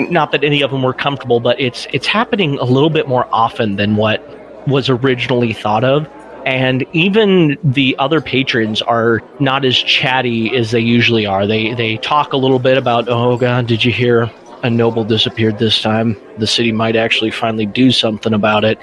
Speaker 2: not that any of them were comfortable, but it's happening a little bit more often than what was originally thought of. And even the other patrons are not as chatty as they usually are. They talk a little bit about, oh god, did you hear a noble disappeared this time? The city might actually finally do something about it.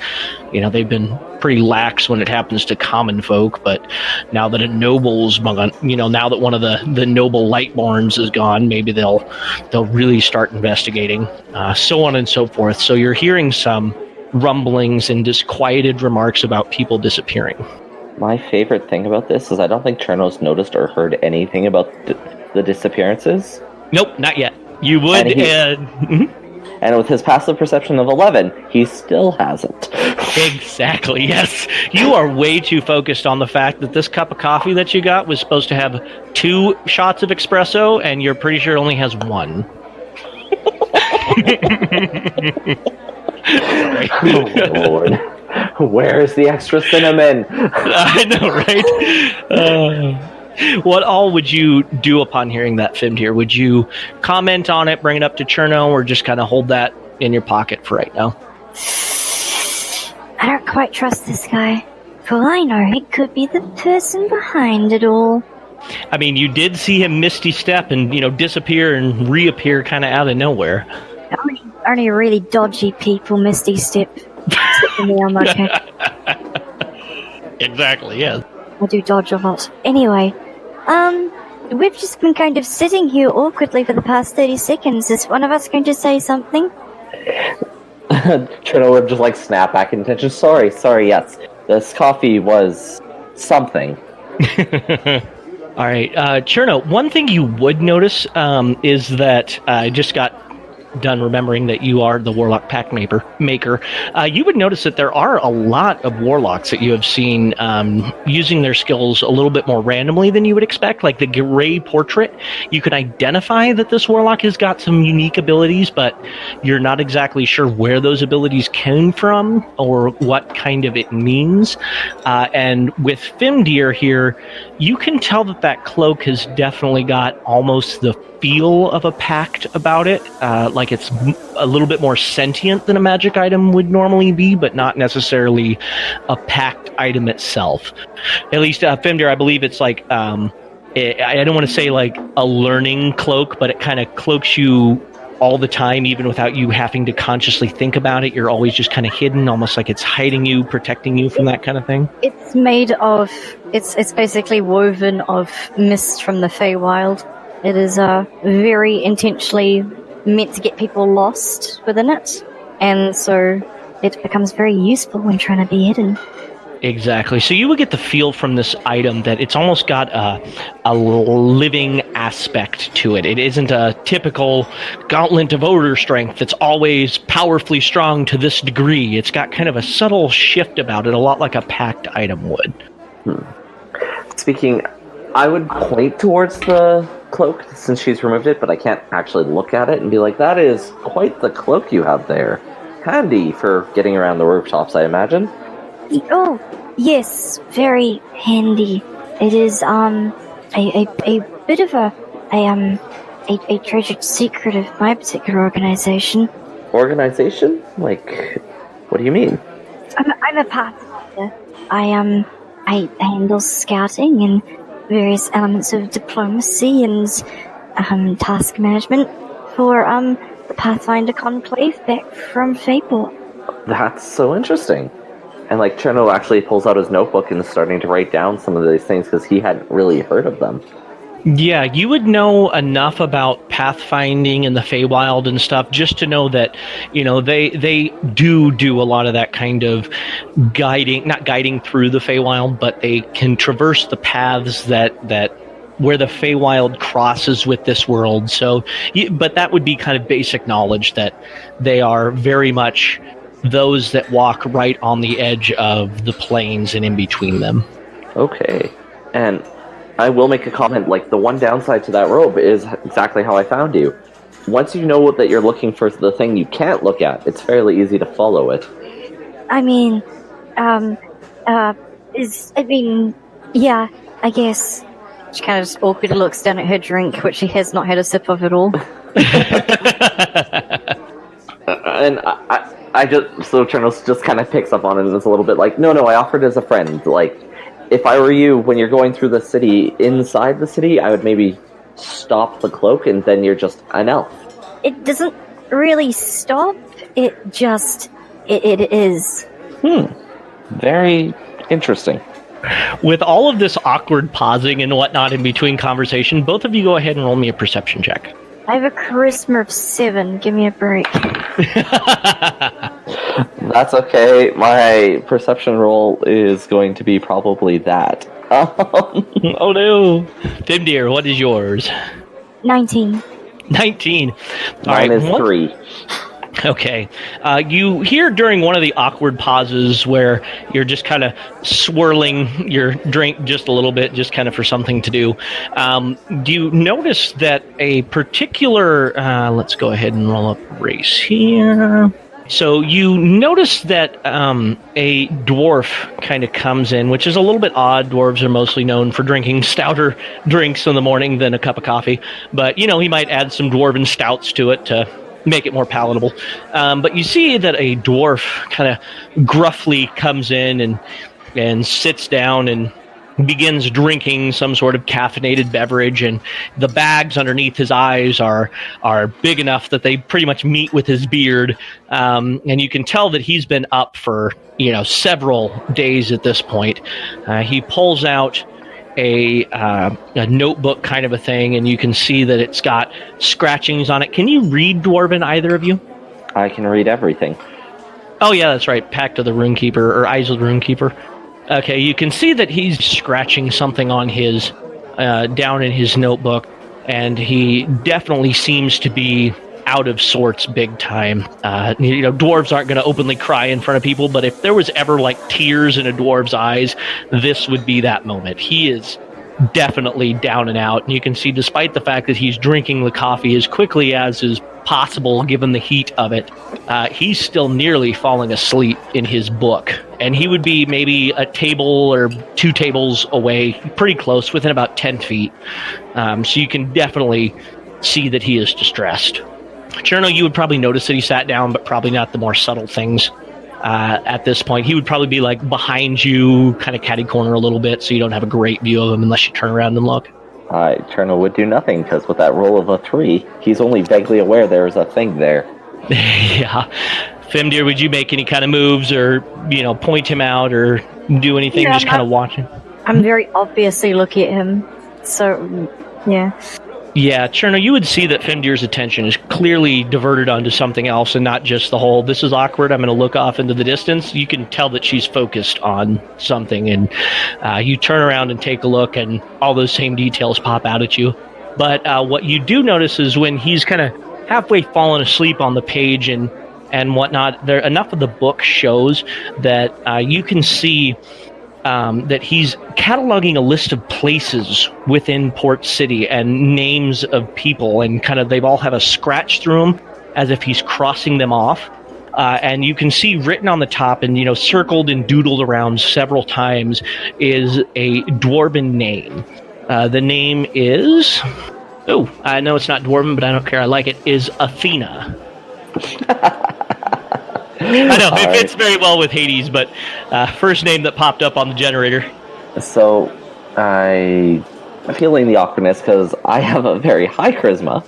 Speaker 2: They've been pretty lax when it happens to common folk, but now that a noble's gone, now that one of the noble lightborns is gone, maybe they'll really start investigating, so on and so forth. So you're hearing some rumblings and disquieted remarks about people disappearing.
Speaker 3: My favorite thing about this is I don't think Cherno's noticed or heard anything about the disappearances.
Speaker 2: Nope, not yet. You would,
Speaker 3: and with his passive perception of 11, he still hasn't.
Speaker 2: Exactly, yes. You are way too focused on the fact that this cup of coffee that you got was supposed to have 2 shots of espresso, and you're pretty sure it only has 1.
Speaker 3: Oh, Lord. Where's the extra cinnamon?
Speaker 2: I know, right? What all would you do upon hearing that, Fimdeer? Would you comment on it, bring it up to Cherno, or just kind of hold that in your pocket for right now?
Speaker 4: I don't quite trust this guy. For all I know, he could be the person behind it all.
Speaker 2: I mean, you did see him misty step and, disappear and reappear kind of out of nowhere.
Speaker 4: Only really dodgy people misty step. Me, I'm okay.
Speaker 2: Exactly, yes.
Speaker 4: I do dodge a lot. Anyway, we've just been kind of sitting here awkwardly for the past 30 seconds. Is one of us going to say something?
Speaker 3: Cherno would just snap back in attention. Sorry, yes. This coffee was something.
Speaker 2: All right, Cherno, one thing you would notice is that I just got done remembering that you are the Warlock Pact maker. You would notice that there are a lot of Warlocks that you have seen using their skills a little bit more randomly than you would expect. Like the Gray Portrait, you can identify that this Warlock has got some unique abilities, but you're not exactly sure where those abilities came from or what kind of it means. And with Fimdeer here, you can tell that cloak has definitely got almost the feel of a pact about it, like it's a little bit more sentient than a magic item would normally be, but not necessarily a pact item itself. At least Fimdeer, I believe it's like I don't want to say like a learning cloak, but it kind of cloaks you all the time, even without you having to consciously think about it. You're always just kind of hidden, almost like it's hiding you, protecting you from that kind of thing.
Speaker 4: It's made of, it's basically woven of mist from the Feywild. It is very intentionally meant to get people lost within it, and so it becomes very useful when trying to be hidden.
Speaker 2: Exactly. So you would get the feel from this item that it's almost got a living aspect to it. It isn't a typical gauntlet of odor strength that's always powerfully strong to this degree. It's got kind of a subtle shift about it, a lot like a packed item would.
Speaker 3: Speaking, I would point towards the cloak since she's removed it, but I can't actually look at it and be like, that is quite the cloak you have there. Handy for getting around the rooftops, I imagine.
Speaker 4: Oh, yes, very handy. It is a bit of a treasured secret of my particular organization.
Speaker 3: organization? Like, what do you mean?
Speaker 4: I'm a pathfinder. I handle scouting and various elements of diplomacy and task management for the Pathfinder Conclave back from Fable.
Speaker 3: That's so interesting. And like Cherno actually pulls out his notebook and is starting to write down some of these things because he hadn't really heard of them.
Speaker 2: Yeah, you would know enough about pathfinding and the Feywild and stuff just to know that, they do a lot of that kind of guiding, not guiding through the Feywild, but they can traverse the paths that where the Feywild crosses with this world. So, but that would be kind of basic knowledge that they are very much those that walk right on the edge of the plains and in between them.
Speaker 3: Okay. And I will make a comment, like, the one downside to that robe is exactly how I found you. Once you know that you're looking for the thing you can't look at, it's fairly easy to follow it.
Speaker 4: Yeah, I guess. She kind of just awkwardly looks down at her drink, which she has not had a sip of at all.
Speaker 3: And I just, so Cherno just kind of picks up on it and is a little bit like, no, I offered as a friend, like, if I were you, when you're going through the city, inside the city, I would maybe stop the cloak and then you're just an elf.
Speaker 4: It doesn't really stop, it is.
Speaker 3: Very interesting.
Speaker 2: With all of this awkward pausing and whatnot in between conversation, both of you go ahead and roll me a perception check.
Speaker 4: I have a charisma of 7, give me a break.
Speaker 3: That's okay. My perception roll is going to be probably that.
Speaker 2: Oh no. Fimdeer, what is yours?
Speaker 4: 19.
Speaker 2: 19.
Speaker 3: Mine is 3.
Speaker 2: Okay. You hear during one of the awkward pauses where you're just kind of swirling your drink just a little bit, just kind of for something to do. Do you notice that a particular... let's go ahead and roll up race here. So you notice that a dwarf kind of comes in, which is a little bit odd. Dwarves are mostly known for drinking stouter drinks in the morning than a cup of coffee. But, he might add some dwarven stouts to it to make it more palatable. But you see that a dwarf kind of gruffly comes in and sits down and begins drinking some sort of caffeinated beverage, and the bags underneath his eyes are big enough that they pretty much meet with his beard, and you can tell that he's been up for several days at this point. He pulls out a notebook kind of a thing, and you can see that it's got scratchings on it. Can you read Dwarven, either of you?
Speaker 3: I can read everything.
Speaker 2: Oh yeah, that's right. Pact of the Runekeeper, or Eyes of the Runekeeper. Okay, you can see that he's scratching something on his, down in his notebook, and he definitely seems to be out of sorts big time. Dwarves aren't going to openly cry in front of people, but if there was ever like tears in a dwarf's eyes, this would be that moment. He is definitely down and out, and you can see, despite the fact that he's drinking the coffee as quickly as is possible given the heat of it, he's still nearly falling asleep in his book, and he would be maybe a table or 2 tables away, pretty close, within about 10 feet. So you can definitely see that he is distressed. Cherno, you would probably notice that he sat down, but probably not the more subtle things. At this point, he would probably be like behind you, kind of catty corner a little bit, so you don't have a great view of him unless you turn around and look.
Speaker 3: Cherno would do nothing, because with that roll of a 3, he's only vaguely aware there's a thing there.
Speaker 2: Yeah. Fimdeer, would you make any kind of moves or, point him out or do anything, just kind of watch him?
Speaker 4: I'm very obviously looking at him, so, yeah.
Speaker 2: Yeah, Cherno, you would see that Fimdeer's attention is clearly diverted onto something else and not just the whole, this is awkward, I'm going to look off into the distance. You can tell that she's focused on something, and you turn around and take a look, and all those same details pop out at you. But what you do notice is when he's kind of halfway fallen asleep on the page and whatnot, enough of the book shows that you can see that he's cataloging a list of places within Port City and names of people, and kind of they've all have a scratch through them as if he's crossing them off. And you can see written on the top and, circled and doodled around several times is a Dwarven name. The name is... Oh, I know it's not Dwarven, but I don't care. I like it. Is Athena. I know, it
Speaker 3: All
Speaker 2: fits very well with Hades, but first name that popped up on the generator.
Speaker 3: So, I'm feeling the awkwardness because I have a very high charisma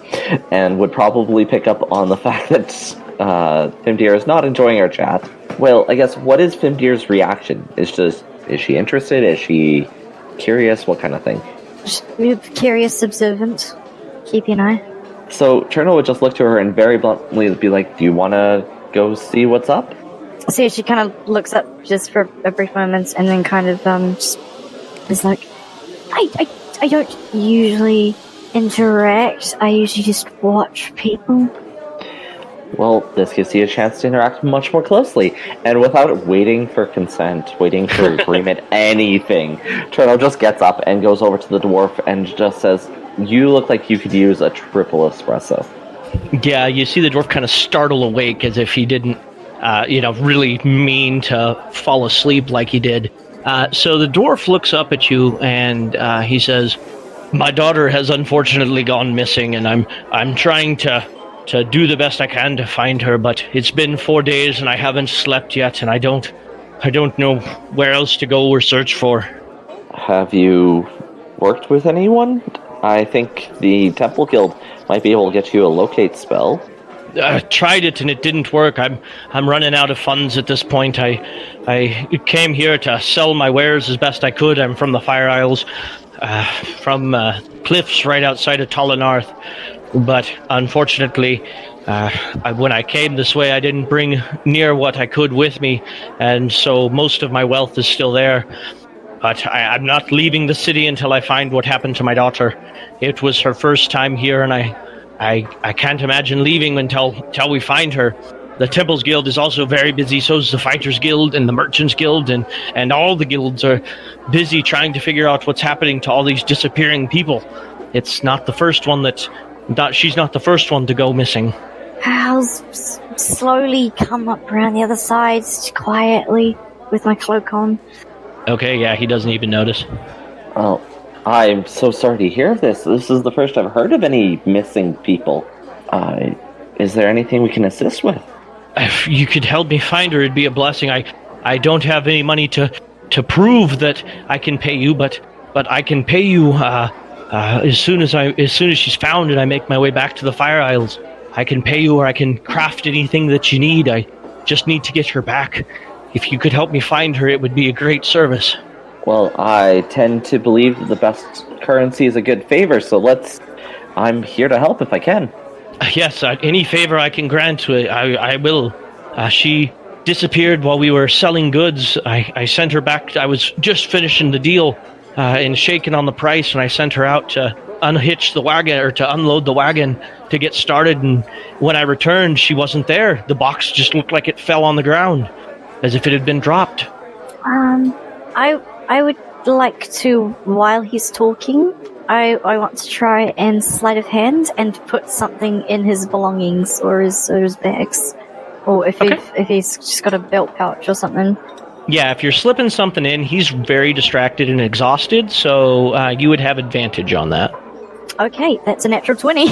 Speaker 3: and would probably pick up on the fact that Fimdeer is not enjoying our chat. Well, I guess, what is Fimdeer's reaction? Is she interested? Is she curious? What kind of thing?
Speaker 4: Just be curious, observant, keep an eye.
Speaker 3: So, Cherno would just look to her and very bluntly be like, do you want to go see what's up?
Speaker 4: So she kind of looks up just for a brief moment and then kind of just is like, I don't usually interact. I usually just watch people.
Speaker 3: Well, this gives you a chance to interact much more closely. And without waiting for consent, waiting for agreement, anything, Cherno just gets up and goes over to the dwarf and just says, you look like you could use a triple espresso.
Speaker 2: Yeah, you see the dwarf kind of startle awake as if he didn't, really mean to fall asleep like he did. So the dwarf looks up at you and he says, "My daughter has unfortunately gone missing, and I'm trying to do the best I can to find her. But it's been 4 days, and I haven't slept yet, and I don't know where else to go or search for."
Speaker 3: Have you worked with anyone? I think the Temple Guild might be able to get you a locate spell.
Speaker 2: Tried it and it didn't work. I'm running out of funds at this point. I came here to sell my wares as best I could. I'm from the Fire Isles, from cliffs right outside of Tolinarth. But unfortunately, when I came this way, I didn't bring near what I could with me, and so most of my wealth is still there. But I'm not leaving the city until I find what happened to my daughter. It was her first time here, and I can't imagine leaving until we find her. The Temples Guild is also very busy, so is the Fighters Guild and the Merchants Guild, and all the guilds are busy trying to figure out what's happening to all these disappearing people. It's not the first one she's not the first one to go missing.
Speaker 4: I'll slowly come up around the other side, quietly, with my cloak on.
Speaker 2: Okay, yeah, he doesn't even notice.
Speaker 3: Oh, I'm so sorry to hear this. This is the first I've heard of any missing people. Is there anything we can assist with?
Speaker 2: If you could help me find her, it'd be a blessing. I don't have any money to prove that I can pay you, but I can pay you as soon as she's found and I make my way back to the Fire Isles. I can pay you, or I can craft anything that you need. I just need to get her back. If you could help me find her, it would be a great service.
Speaker 3: Well, I tend to believe that the best currency is a good favor, so I'm here to help if I can.
Speaker 2: Yes, any favor I can grant, I will. She disappeared while we were selling goods. I sent her back. I was just finishing the deal and shaking on the price, and I sent her out to unhitch the wagon, or to unload the wagon to get started, and when I returned, she wasn't there. The box just looked like it fell on the ground, as if it had been dropped.
Speaker 4: I would like to, while he's talking, I want to try and sleight of hand and put something in his belongings or his bags, or if he's just got a belt pouch or something.
Speaker 2: Yeah, if you're slipping something in, he's very distracted and exhausted, so you would have advantage on that.
Speaker 4: Okay, that's a natural 20.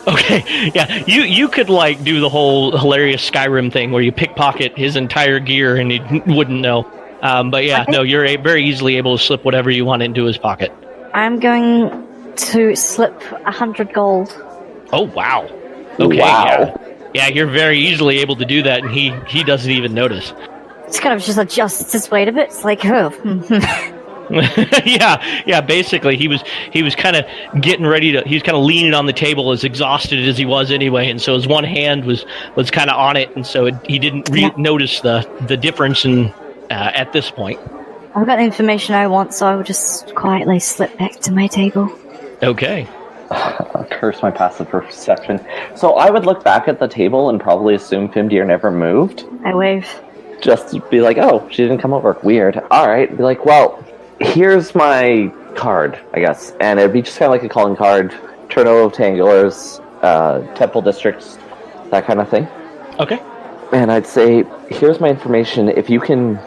Speaker 2: Okay, yeah, you could do the whole hilarious Skyrim thing where you pickpocket his entire gear and he wouldn't know. But yeah, okay. No, you're very easily able to slip whatever you want into his pocket.
Speaker 4: I'm going to slip 100 gold.
Speaker 2: Oh, wow. Okay, wow. Yeah, you're very easily able to do that, and he doesn't even notice.
Speaker 4: It's kind of just adjusts his weight a bit. It's like, oh.
Speaker 2: yeah. Basically, he was kind of getting ready to. He was kind of leaning on the table, as exhausted as he was anyway, and so his one hand was kind of on it, and so he didn't notice the difference in at this point.
Speaker 4: I've got the information I want, so I will just quietly slip back to my table.
Speaker 2: Okay.
Speaker 3: I'll curse my passive perception. So I would look back at the table and probably assume Fimdeer never moved.
Speaker 4: I wave.
Speaker 3: Just be like, oh, she didn't come over. Weird. Alright. Be like, well, here's my card, I guess. And it'd be just kind of like a calling card. Cherno, Tangler's, Temple Districts, that kind of thing.
Speaker 2: Okay.
Speaker 3: And I'd say, here's my information. If you can,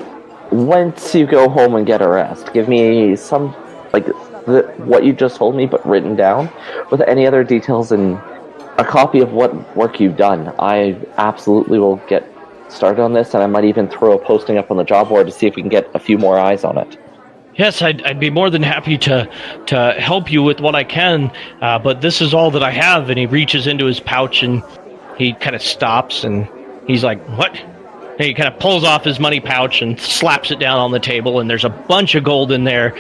Speaker 3: once you go home and get a rest, give me some, what you just told me, but written down, with any other details and a copy of what work you've done. I absolutely will get started on this, and I might even throw a posting up on the job board to see if we can get a few more eyes on it.
Speaker 2: Yes, I'd be more than happy to help you with what I can, but this is all that I have. And he reaches into his pouch and he kind of stops and he's like, "What?" And he kind of pulls off his money pouch and slaps it down on the table, and there's a bunch of gold in there,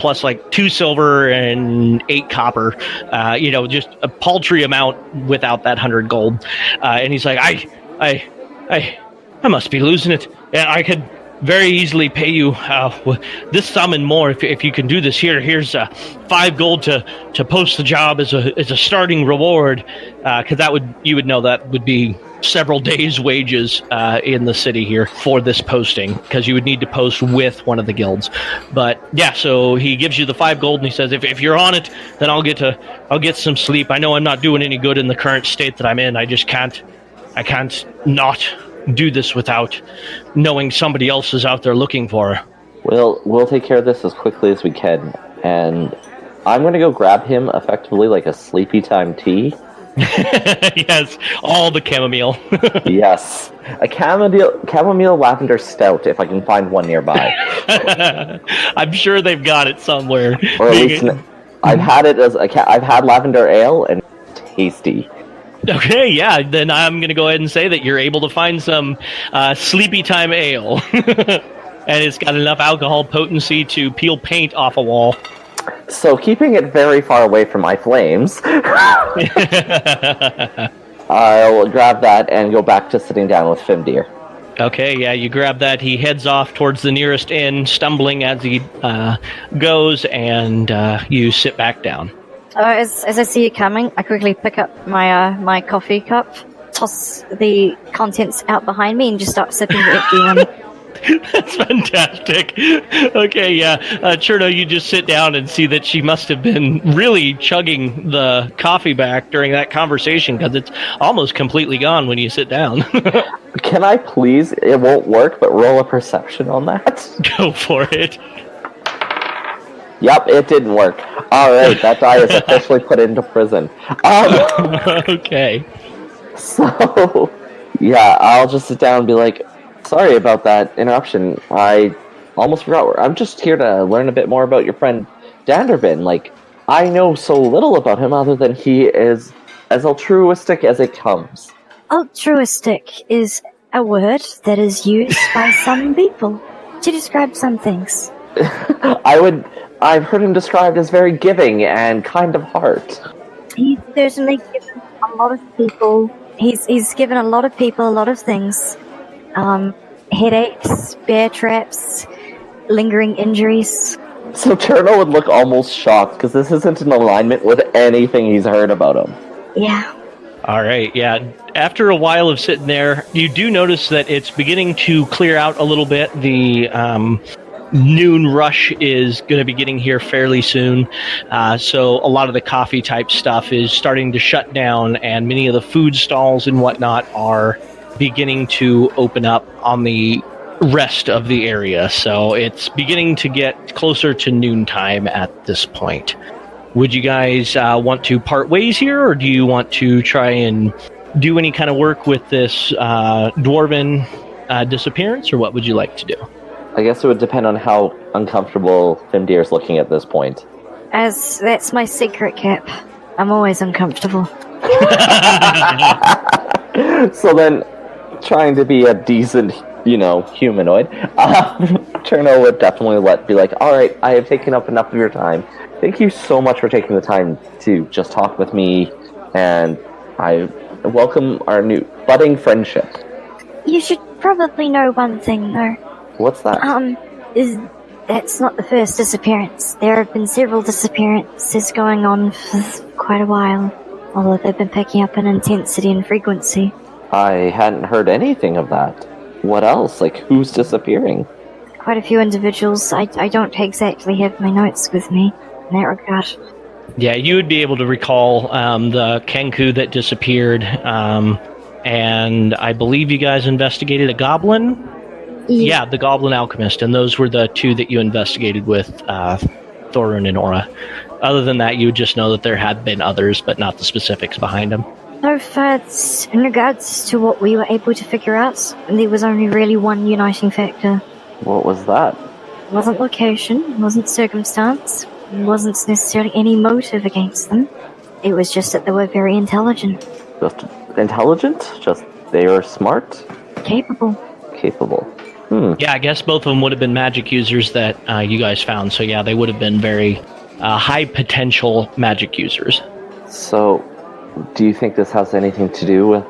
Speaker 2: plus like 2 silver and 8 copper. Just a paltry amount without that 100 gold. And he's like, I must be losing it. And I could very easily pay you this sum and more if you can do this. Here's 5 gold to post the job as a starting reward, because you would know that would be several days' wages in the city here for this posting, because you would need to post with one of the guilds. But yeah, so he gives you the 5 gold and he says, if you're on it, then I'll get some sleep. I know I'm not doing any good in the current state that I'm in. I can't not do this without knowing somebody else is out there looking for her.
Speaker 3: We'll take care of this as quickly as we can, and I'm going to go grab him effectively like a sleepy time tea.
Speaker 2: Yes, all the chamomile.
Speaker 3: Yes, a chamomile lavender stout if I can find one nearby.
Speaker 2: I'm sure they've got it somewhere.
Speaker 3: Or at least I've had lavender ale and it's tasty.
Speaker 2: Okay, yeah, then I'm going to go ahead and say that you're able to find some sleepy time ale. And it's got enough alcohol potency to peel paint off a wall.
Speaker 3: So, keeping it very far away from my flames, I'll grab that and go back to sitting down with Fimdeer.
Speaker 2: Okay, yeah, you grab that. He heads off towards the nearest inn, stumbling as he goes, and you sit back down.
Speaker 4: As I see you coming, I quickly pick up my coffee cup, toss the contents out behind me, and just start sipping the empty one.
Speaker 2: That's fantastic. Okay, yeah. Cherno, you just sit down and see that she must have been really chugging the coffee back during that conversation, because it's almost completely gone when you sit down.
Speaker 3: Can I please, it won't work, but roll a perception on that?
Speaker 2: Go for it.
Speaker 3: Yep, it didn't work. Alright, that die is officially put into prison.
Speaker 2: Okay.
Speaker 3: So, yeah, I'll just sit down and be like, sorry about that interruption. I almost forgot. I'm just here to learn a bit more about your friend Danderbin. Like, I know so little about him other than he is as altruistic as it comes.
Speaker 4: Altruistic is a word that is used by some people to describe some things.
Speaker 3: I've heard him described as very giving and kind of heart.
Speaker 4: He's certainly given a lot of people. He's given a lot of people a lot of things. Headaches, bear traps, lingering injuries.
Speaker 3: So Cherno would look almost shocked because this isn't in alignment with anything he's heard about him.
Speaker 4: Yeah.
Speaker 2: All right, yeah. After a while of sitting there, you do notice that it's beginning to clear out a little bit. The noon rush is going to be getting here fairly soon. So a lot of the coffee type stuff is starting to shut down, and many of the food stalls and whatnot are beginning to open up on the rest of the area. So it's beginning to get closer to noontime at this point. Would you guys want to part ways here, or do you want to try and do any kind of work with this dwarven disappearance, or what would you like to do?
Speaker 3: I guess it would depend on how uncomfortable Fimdeer's looking at this point.
Speaker 4: As that's my secret, Cap. I'm always uncomfortable.
Speaker 3: So then, trying to be a decent, humanoid, Cherno would definitely be like, alright, I have taken up enough of your time. Thank you so much for taking the time to just talk with me, and I welcome our new budding friendship.
Speaker 4: You should probably know one thing, though.
Speaker 3: What's that?
Speaker 4: That's not the first disappearance. There have been several disappearances going on for quite a while, although they've been picking up in intensity and frequency.
Speaker 3: I hadn't heard anything of that. What else? Like, who's disappearing?
Speaker 4: Quite a few individuals. I don't exactly have my notes with me in that regard.
Speaker 2: Yeah, you would be able to recall the Kenku that disappeared, and I believe you guys investigated a goblin? Yeah, the Goblin Alchemist, and those were the two that you investigated with Thorun and Aura. Other than that, you would just know that there had been others, but not the specifics behind them.
Speaker 4: So far, in regards to what we were able to figure out, there was only really one uniting factor.
Speaker 3: What was that?
Speaker 4: It wasn't location, it wasn't circumstance, it wasn't necessarily any motive against them. It was just that they were very intelligent.
Speaker 3: Just intelligent? Just they were smart?
Speaker 4: Capable.
Speaker 3: Capable.
Speaker 2: Yeah, I guess both of them would have been magic users that you guys found. So yeah, they would have been very high potential magic users.
Speaker 3: So, do you think this has anything to do with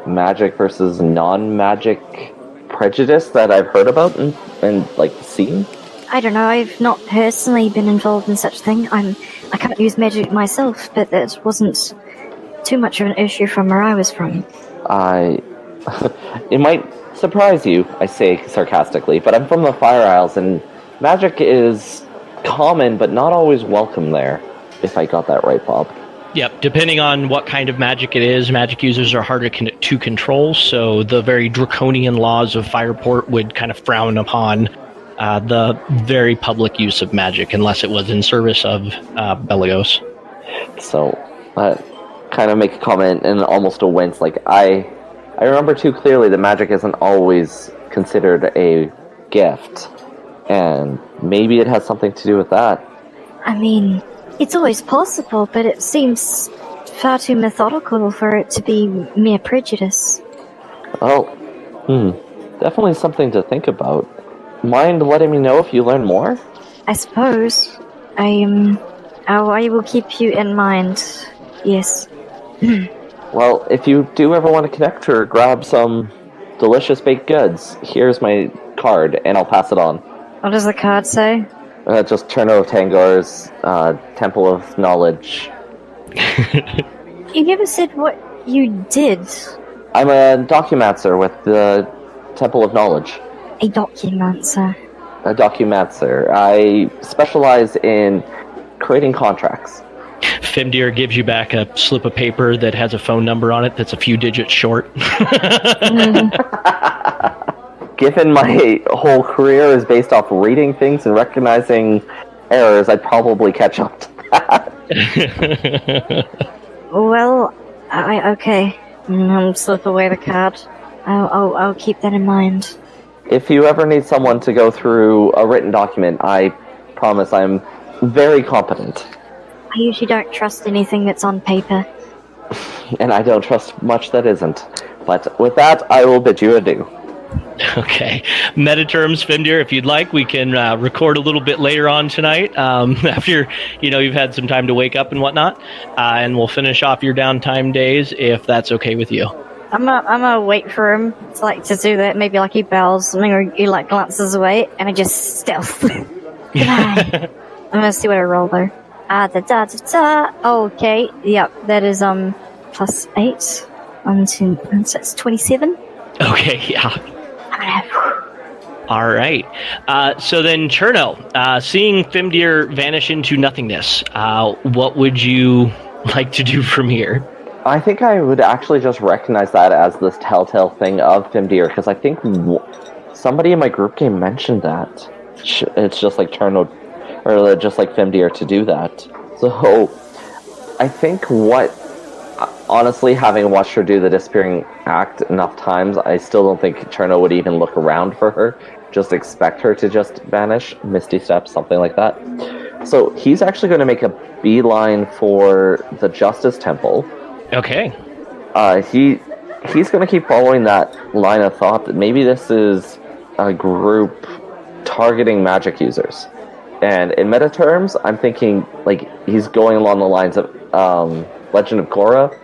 Speaker 3: magic versus non-magic prejudice that I've heard about and like seen?
Speaker 4: I don't know, I've not personally been involved in such a thing. I can't use magic myself, but that wasn't too much of an issue from where I was from.
Speaker 3: It might surprise you, I say sarcastically, but I'm from the Fire Isles, and magic is common, but not always welcome there, if I got that right, Bob.
Speaker 2: Yep, depending on what kind of magic it is, magic users are harder to control, so the very draconian laws of Fireport would kind of frown upon the very public use of magic, unless it was in service of Beligos.
Speaker 3: So, kind of make a comment and almost a wince, like, I remember too clearly that magic isn't always considered a gift, and maybe it has something to do with that.
Speaker 4: I mean, it's always possible, but it seems far too methodical for it to be mere prejudice.
Speaker 3: Oh, definitely something to think about. Mind letting me know if you learn more?
Speaker 4: I suppose. I will keep you in mind. Yes.
Speaker 3: Well, if you do ever want to connect or grab some delicious baked goods, here's my card, and I'll pass it on.
Speaker 4: What does the card say?
Speaker 3: Just Cherno of Tangor's Temple of Knowledge.
Speaker 4: You never said what you did.
Speaker 3: I'm a documancer with the Temple of Knowledge.
Speaker 4: A documancer.
Speaker 3: A documancer. I specialize in creating contracts.
Speaker 2: Fimdeer gives you back a slip of paper that has a phone number on it that's a few digits short.
Speaker 3: Given my whole career is based off reading things and recognizing errors, I'd probably catch up to that.
Speaker 4: Well, okay. I'll slip away the card. I'll keep that in mind.
Speaker 3: If you ever need someone to go through a written document, I promise I'm very competent.
Speaker 4: I usually don't trust anything that's on paper.
Speaker 3: And I don't trust much that isn't. But with that, I will bid you adieu.
Speaker 2: Okay. Meta terms, Fimdeer, if you'd like, we can record a little bit later on tonight after, you've had some time to wake up and whatnot. And we'll finish off your downtime days if that's okay with you.
Speaker 4: I'm gonna wait for him to do that. Maybe he bows something or he glances away and I just stealth. Goodbye. I'm gonna see what I roll though. Okay, yep, that is plus 8. 1, 2, so it's 27.
Speaker 2: Okay, yeah. All right. So then, Cherno, seeing Fimdeer vanish into nothingness, what would you like to do from here?
Speaker 3: I think I would actually just recognize that as this telltale thing of Fimdeer, because I think somebody in my group game mentioned that. It's just like Cherno, or just like Fimdeer to do that. So, I think honestly, having watched her do the disappearing act enough times, I still don't think Cherno would even look around for her. Just expect her to just vanish, Misty Step, something like that. So he's actually going to make a beeline for the Justice Temple.
Speaker 2: Okay.
Speaker 3: He's going to keep following that line of thought that maybe this is a group targeting magic users. And in meta terms, I'm thinking he's going along the lines of Legend of Korra,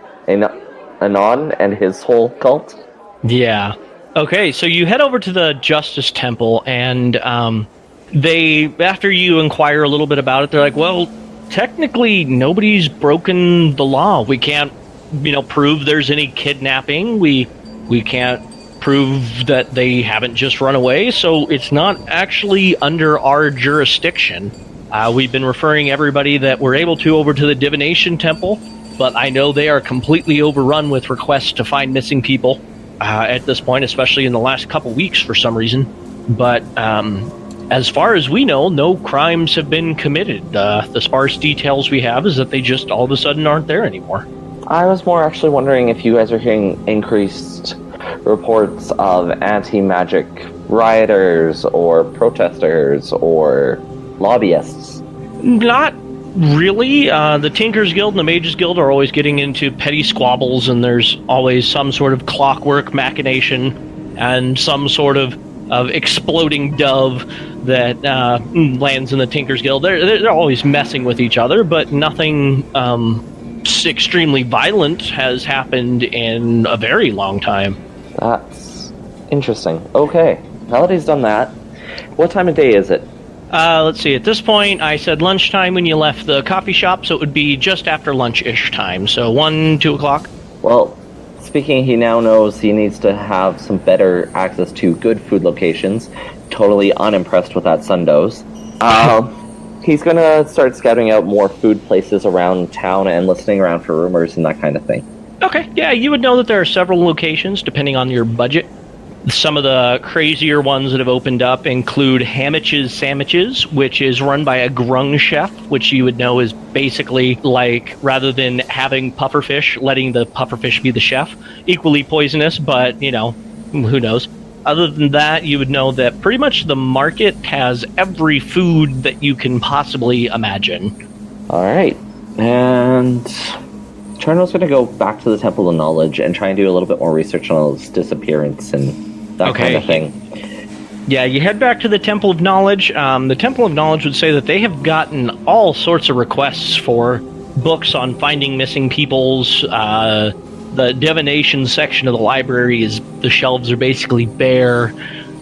Speaker 3: Anon, and his whole cult.
Speaker 2: Yeah. Okay, so you head over to the Justice Temple, and after you inquire a little bit about it, they're like, well, technically nobody's broken the law. We can't, prove there's any kidnapping. We can't prove that they haven't just run away, so it's not actually under our jurisdiction. We've been referring everybody that we're able to over to the Divination Temple, but I know they are completely overrun with requests to find missing people at this point, especially in the last couple weeks for some reason. But as far as we know, no crimes have been committed. The sparse details we have is that they just all of a sudden aren't there anymore.
Speaker 3: I was more actually wondering if you guys are hearing increased reports of anti-magic rioters or protesters or lobbyists.
Speaker 2: Not really. The Tinkers Guild and the Mages Guild are always getting into petty squabbles, and there's always some sort of clockwork machination and some sort of exploding dove that lands in the Tinkers Guild. They're always messing with each other, but nothing extremely violent has happened in a very long time.
Speaker 3: That's interesting. Okay, now that he's done that, what time of day is it?
Speaker 2: Let's see, at this point, I said lunchtime when you left the coffee shop, so it would be just after lunch-ish time, so 1, 2 o'clock.
Speaker 3: Well, speaking, he now knows he needs to have some better access to good food locations. Totally unimpressed with that Sundoes. He's gonna start scouting out more food places around town and listening around for rumors and that kind of thing.
Speaker 2: Okay, yeah, you would know that there are several locations, depending on your budget. Some of the crazier ones that have opened up include Hamich's Sandwiches, which is run by a grung chef, which you would know is basically like, rather than having pufferfish, letting the pufferfish be the chef. Equally poisonous, but, you know, who knows. Other than that, you would know that pretty much the market has every food that you can possibly imagine.
Speaker 3: Alright, and Cherno's going to go back to the Temple of Knowledge and try and do a little bit more research on his disappearance and that kind of thing.
Speaker 2: Yeah, you head back to the Temple of Knowledge. The Temple of Knowledge would say that they have gotten all sorts of requests for books on finding missing peoples. The divination section of the library the shelves are basically bare.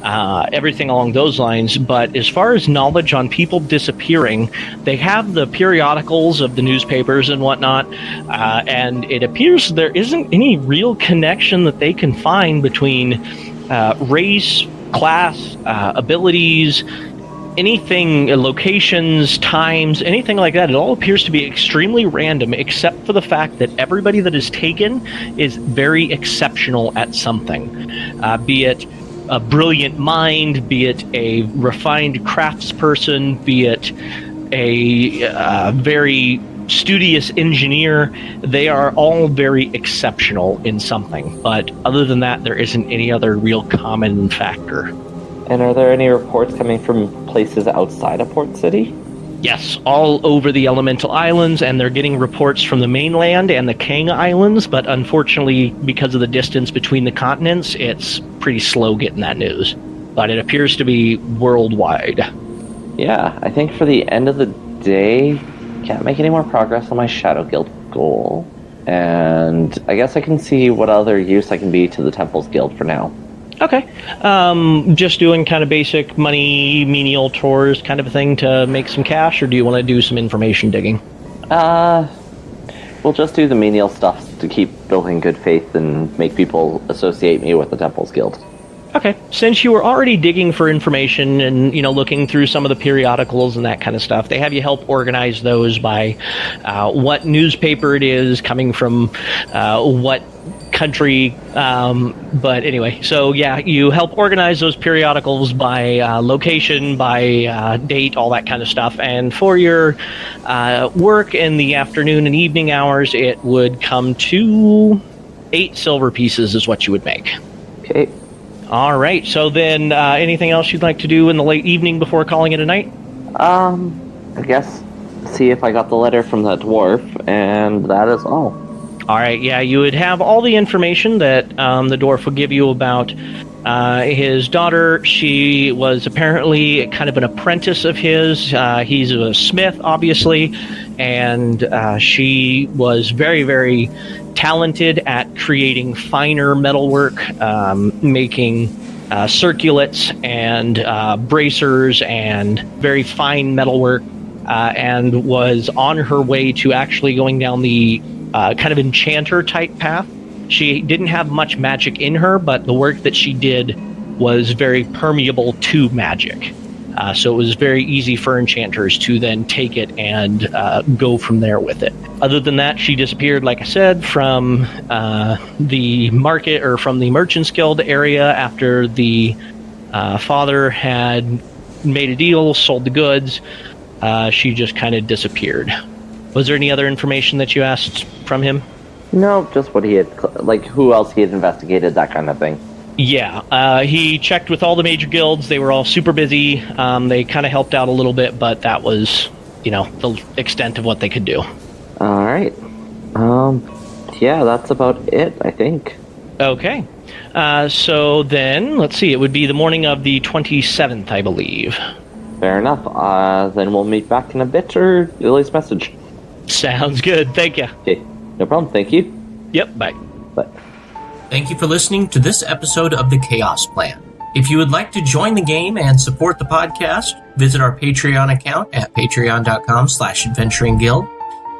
Speaker 2: Everything along those lines. But as far as knowledge on people disappearing, they have the periodicals of the newspapers and whatnot, and it appears there isn't any real connection that they can find between race, class, abilities, anything, locations, times, anything like that. It all appears to be extremely random, except for the fact that everybody that is taken is very exceptional at something, be it a brilliant mind, be it a refined craftsperson, be it a very studious engineer. They are all very exceptional in something, but other than that, there isn't any other real common factor.
Speaker 3: And are there any reports coming from places outside of Port City?
Speaker 2: Yes, all over the Elemental Islands, and they're getting reports from the mainland and the Kang Islands, but unfortunately, because of the distance between the continents, it's pretty slow getting that news. But it appears to be worldwide.
Speaker 3: Yeah, I think for the end of the day, can't make any more progress on my Shadow Guild goal. And I guess I can see what other use I can be to the Temples Guild for now.
Speaker 2: Okay. Just doing kind of basic money, menial chores kind of a thing to make some cash, or do you want to do some information digging?
Speaker 3: We'll just do the menial stuff to keep building good faith and make people associate me with the Temples Guild.
Speaker 2: Okay. Since you were already digging for information and, you know, looking through some of the periodicals and that kind of stuff, they have you help organize those by what newspaper it is, coming from what country, but anyway, so yeah, you help organize those periodicals by location, by date, all that kind of stuff, and for your work in the afternoon and evening hours, it would come to 8 silver pieces is what you would make.
Speaker 3: Okay.
Speaker 2: All right, so then anything else you'd like to do in the late evening before calling it a night?
Speaker 3: I guess see if I got the letter from that dwarf, and that is all.
Speaker 2: All right, yeah, you would have all the information that the dwarf would give you about his daughter. She was apparently kind of an apprentice of his. He's a smith, obviously, and she was very, very talented at creating finer metalwork, making circulets and bracers and very fine metalwork, and was on her way to actually going down the kind of enchanter type path. She didn't have much magic in her, but the work that she did was very permeable to magic. So it was very easy for enchanters to then take it and go from there with it. Other than that, she disappeared, like I said, from the market or from the Merchants Guild area after the father had made a deal, sold the goods. She just kind of disappeared. Was there any other information that you asked from him?
Speaker 3: No, just what he had, like, who else he had investigated, that kind of thing.
Speaker 2: Yeah, he checked with all the major guilds. They were all super busy. They kind of helped out a little bit, but that was, the extent of what they could do.
Speaker 3: All right. Yeah, that's about it, I think.
Speaker 2: Okay. So then, let's see, it would be the morning of the 27th, I believe.
Speaker 3: Fair enough. Then we'll meet back in a bit, or Lily's message.
Speaker 2: Sounds good. Thank you.
Speaker 3: Okay, no problem. Thank you.
Speaker 2: Yep, bye.
Speaker 3: Bye.
Speaker 1: Thank you for listening to this episode of The Chaos Plan. If you would like to join the game and support the podcast, visit our Patreon account at patreon.com/adventuringguild.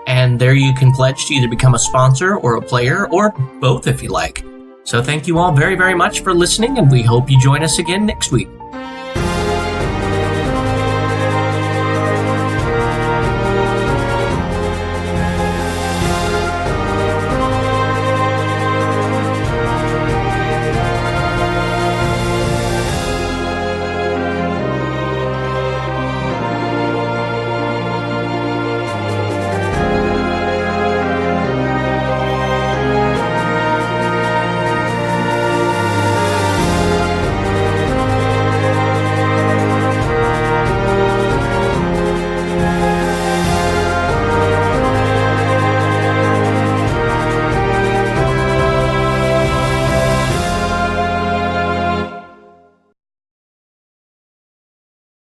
Speaker 1: And there you can pledge to either become a sponsor or a player, or both if you like. So thank you all very, very much for listening, and we hope you join us again next week.